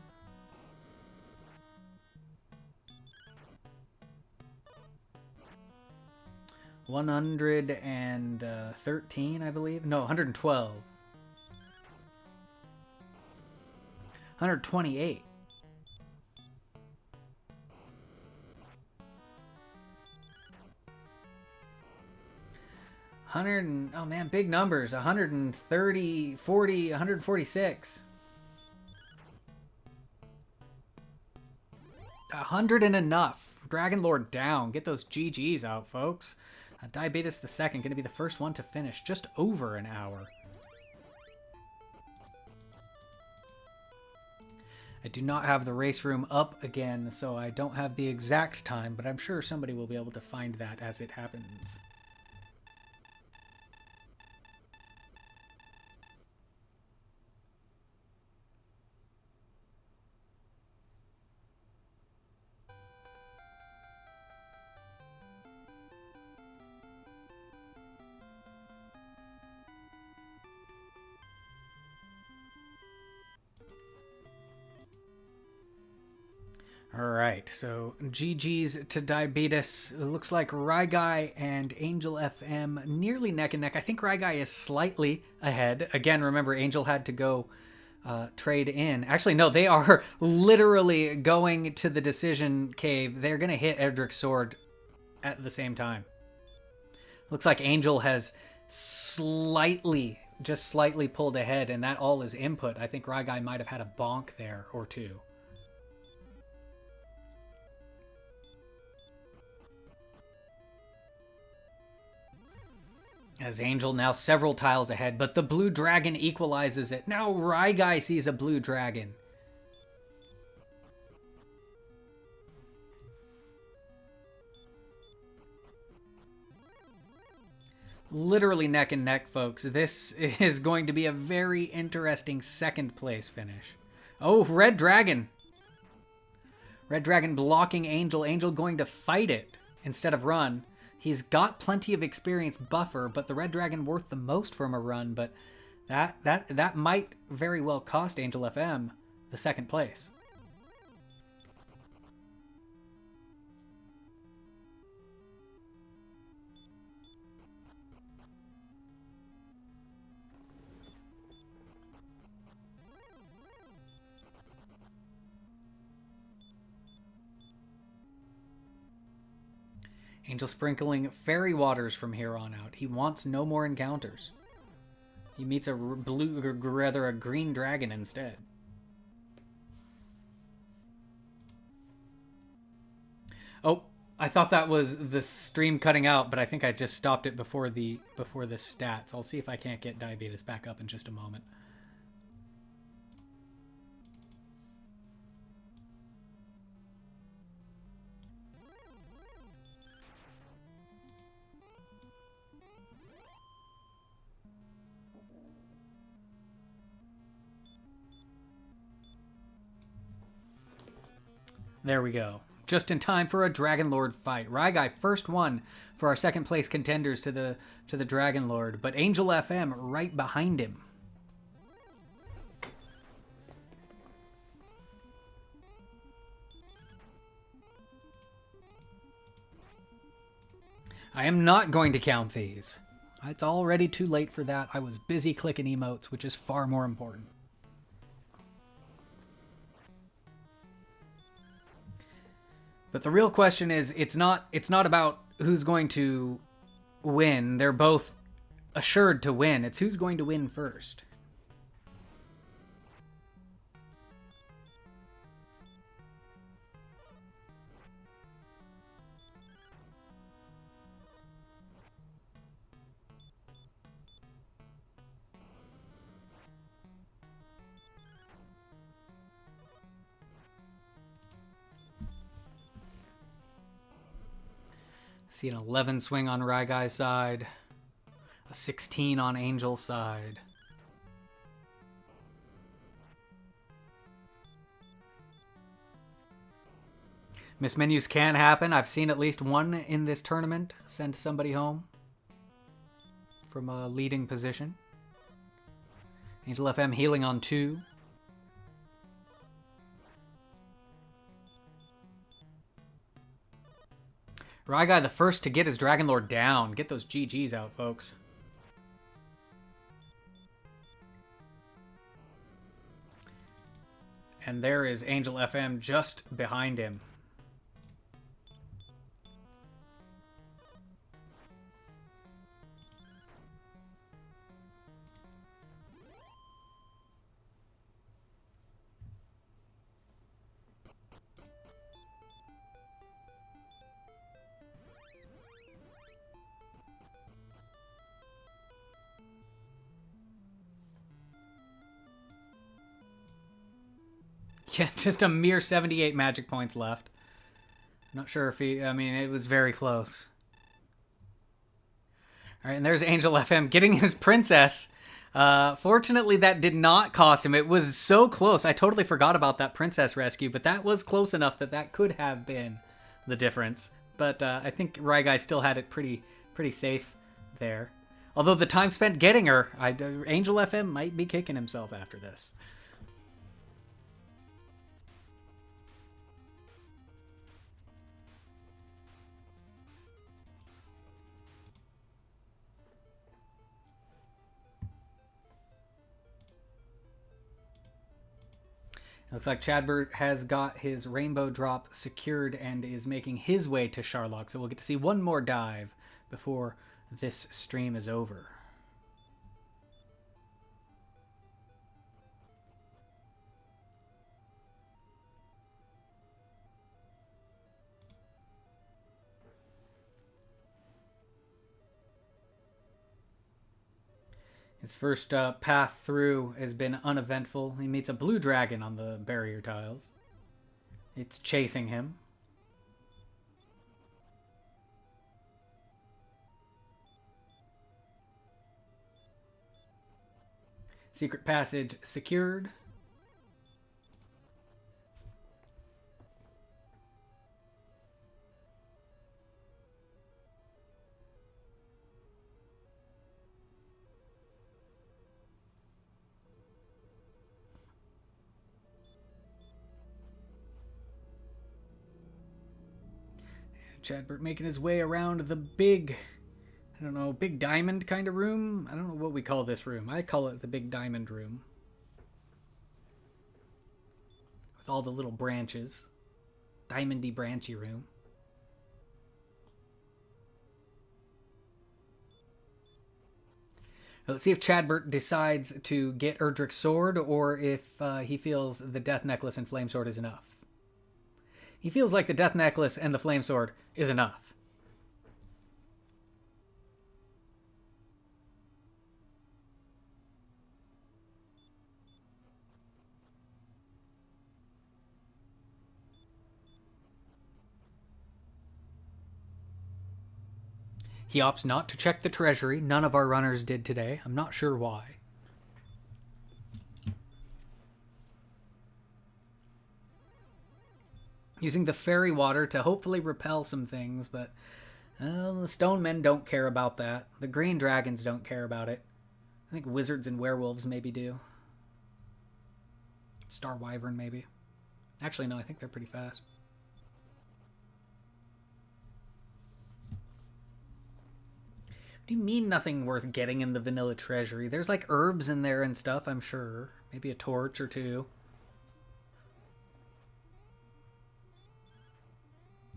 Speaker 1: 113, I believe. No, 112. 128. 100, oh man, big numbers. 130, 40, 146. 100 and enough. Dragonlord down. Get those GGs out, folks. Diabetus2nd going to be the first one to finish. Just over an hour. I do not have the race room up again, so I don't have the exact time, but I'm sure somebody will be able to find that as it happens. Alright, so GG's to Diabetus. It looks like Ryguy and Angel FM nearly neck and neck. I think Ryguy is slightly ahead. Again, remember, Angel had to go trade in. Actually, no, they are literally going to the decision cave. They're going to hit Edric's sword at the same time. Looks like Angel has just slightly pulled ahead, and that all is input. I think Ryguy might have had a bonk there or two. As Angel now several tiles ahead, but the blue dragon equalizes it. Now Ryguy sees a blue dragon. Literally neck and neck, folks. This is going to be a very interesting second place finish. Oh, red dragon. Red dragon blocking Angel. Angel going to fight it instead of run. He's got plenty of experience buffer, but the red dragon worth the most from a run, but that might very well cost Angel FM the second place. Angel sprinkling fairy waters from here on out. He wants no more encounters. He meets a green dragon instead. Oh, I thought that was the stream cutting out, but I think I just stopped it before the stats. I'll see if I can't get Diabetus back up in just a moment. There we go. Just in time for a Dragonlord fight. Ryguy first one for our second place contenders to the Dragonlord, but Angel FM right behind him. I am not going to count these. It's already too late for that. I was busy clicking emotes, which is far more important. But the real question is, it's not about who's going to win. They're both assured to win. It's who's going to win first. See an 11 swing on Ryguy's side, a 16 on Angel's side. Mismenus can happen. I've seen at least one in this tournament send somebody home from a leading position. Angel FM healing on 2. Ryguy the first to get his Dragon Lord down. Get those GGs out, folks. And there is Angel FM just behind him. Yeah, just a mere 78 magic points left. Not sure if he... I mean, it was very close. Alright, and there's Angel FM getting his princess. Fortunately, that did not cost him. It was so close. I totally forgot about that princess rescue, but that was close enough that that could have been the difference. But I think Ryguy still had it pretty safe there. Although the time spent getting her, Angel FM might be kicking himself after this. Looks like Chadbert has got his rainbow drop secured and is making his way to Sharlock. So we'll get to see one more dive before this stream is over. His first path through has been uneventful. He meets a blue dragon on the barrier tiles. It's chasing him. Secret passage secured. Chadbert making his way around the big, I don't know, big diamond kind of room. I don't know what we call this room. I call it the big diamond room. With all the little branches. Diamondy branchy room. Let's see if Chadbert decides to get Erdrick's sword or if he feels the death necklace and flame sword is enough. He feels like the death necklace and the flame sword is enough. He opts not to check the treasury. None of our runners did today. I'm not sure why. Using the fairy water to hopefully repel some things, but the stone men don't care about that. The green dragons don't care about it. I think wizards and werewolves maybe do. Star wyvern maybe. Actually, no, I think they're pretty fast. do you mean nothing worth getting in the vanilla treasury? There's like herbs in there and stuff, I'm sure. Maybe a torch or two.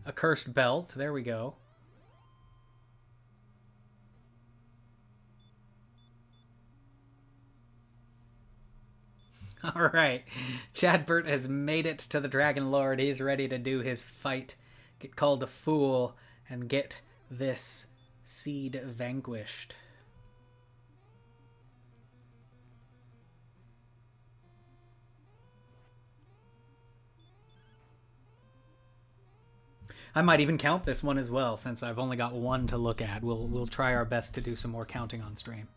Speaker 1: A cursed belt. There we go. All right. Chadbert has made it to the Dragon Lord. He's ready to do his fight. Get called a fool and get this seed vanquished. I might even count this one as well, since I've only got one to look at. We'll try our best to do some more counting on stream.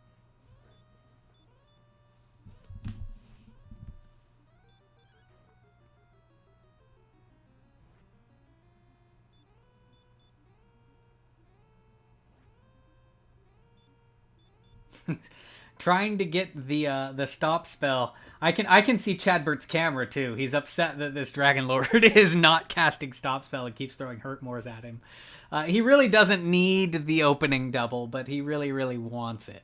Speaker 1: Trying to get the stop spell. I can see Chadbert's camera too. He's upset that this Dragon Lord is not casting stop spell and keeps throwing Hurtmores at him. He really doesn't need the opening double, but he really wants it.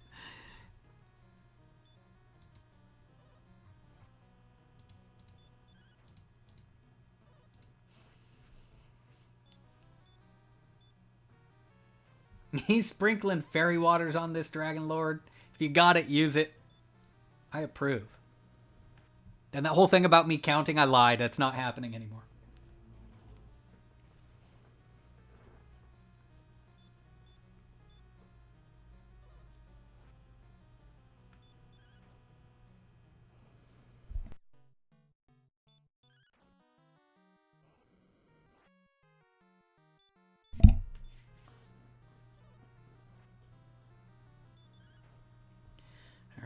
Speaker 1: He's sprinkling fairy waters on this Dragon Lord. If you got it, use it. I approve. And that whole thing about me counting, I lied. That's not happening anymore.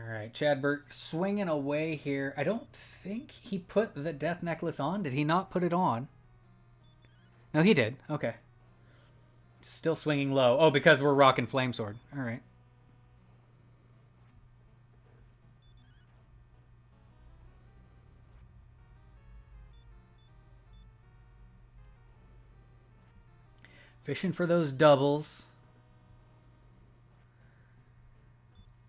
Speaker 1: All right, Chadbert swinging away here. I don't think he put the death necklace on. Did he not put it on? No, he did. Okay. Still swinging low. Oh, because we're rocking Flame Sword. All right. Fishing for those doubles.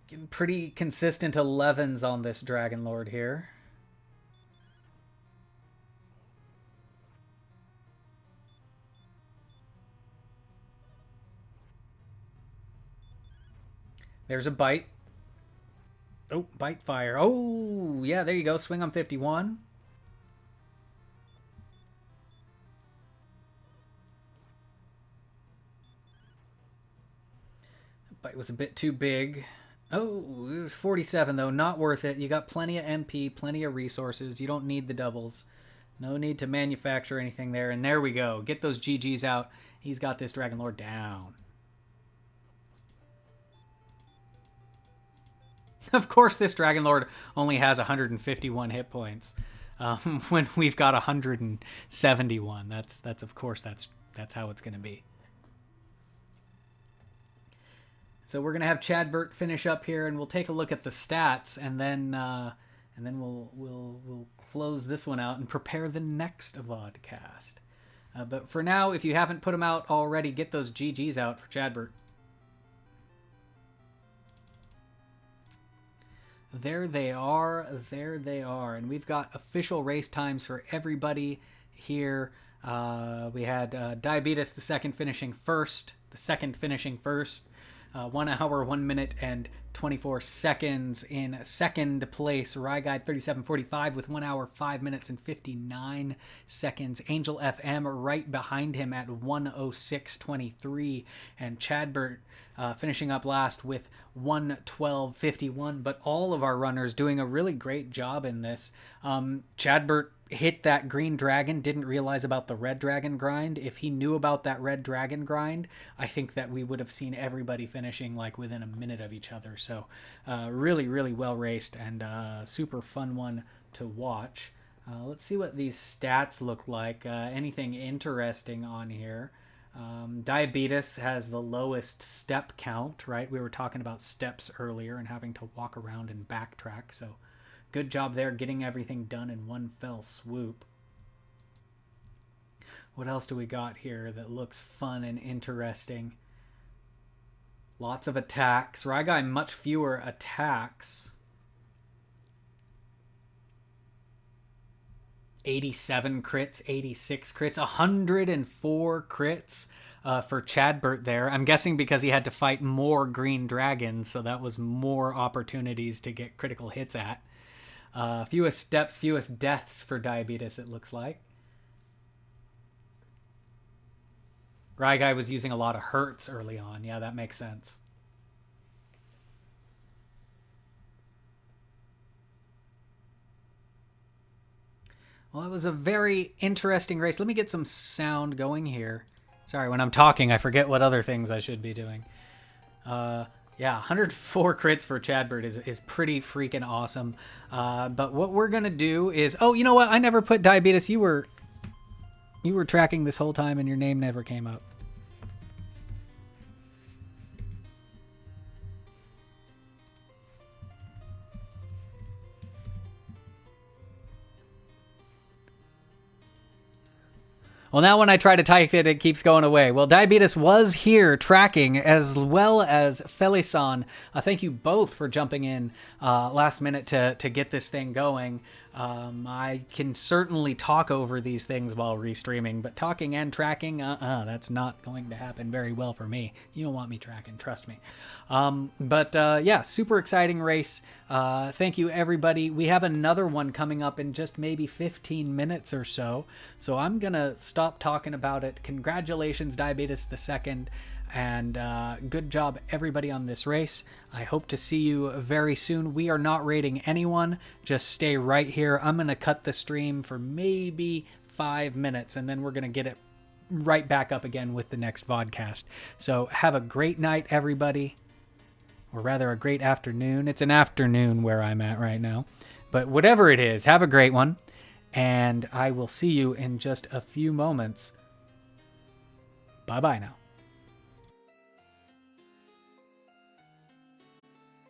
Speaker 1: Getting pretty consistent 11s on this Dragon Lord here. There's a bite. Oh, bite fire. Oh, yeah, there you go. Swing on 51. Bite was a bit too big. Oh, it was 47 though. Not worth it. You got plenty of MP, plenty of resources. You don't need the doubles. No need to manufacture anything there. And there we go. Get those GGs out. He's got this Dragon Lord down. Of course, this Dragon Lord only has 151 hit points when we've got 171. That's of course that's how it's going to be. So we're going to have Chadbert finish up here, and we'll take a look at the stats, and then we'll close this one out and prepare the next vodcast. But for now, if you haven't put them out already, get those GGs out for Chadbert. There they are. There they are. And we've got official race times for everybody here. We had Diabetes2nd finishing first. The second finishing first. 1 hour, 1 minute, and 24 seconds. In second place, ryguy3745 with 1 hour, 5 minutes, and 59 seconds. Angel FM right behind him at 106.23. And Chadbert finishing up last with 112.51. But all of our runners doing a really great job in this. Chadbert hit that green dragon, didn't realize about the red dragon grind. If he knew about that red dragon grind, I think that we would have seen everybody finishing like within a minute of each other. So really well raced and super fun one to watch. Let's see what these stats look like. Anything interesting on here? Diabetes has the lowest step count, right? We were talking about steps earlier and having to walk around and backtrack, so good job there getting everything done in one fell swoop. What else do we got here that looks fun and interesting? Lots of attacks. Ryguy, much fewer attacks. 87 crits, 86 crits, 104 crits for Chadbert there. I'm guessing because he had to fight more green dragons, so that was more opportunities to get critical hits at. Fewest steps, fewest deaths for Diabetes, it looks like. Ryguy was using a lot of hurts early on. Yeah, that makes sense. Well, it was a very interesting race. Let me get some sound going here. Sorry, when I'm talking, I forget what other things I should be doing. Yeah, 104 crits for Chadbert is pretty freaking awesome. But what we're going to do is... Oh, you know what? I never put Diabetes. You were tracking this whole time and your name never came up. Well, now when I try to type it, it keeps going away. Well, Diabetes was here tracking, as well as Felisan. Thank you both for jumping in last minute to get this thing going. I can certainly talk over these things while restreaming, but talking and tracking, that's not going to happen very well for me. You don't want me tracking, trust me. Yeah, super exciting race. Thank you, everybody. We have another one coming up in just maybe 15 minutes or so. So I'm going to stop talking about it. Congratulations, DiabeetusThe2nd. And good job, everybody, on this race. I hope to see you very soon. We are not rating anyone. Just stay right here. I'm going to cut the stream for maybe 5 minutes, and then we're going to get it right back up again with the next vodcast. So have a great night, everybody. Or rather, a great afternoon. It's an afternoon where I'm at right now. But whatever it is, have a great one. And I will see you in just a few moments. Bye-bye now.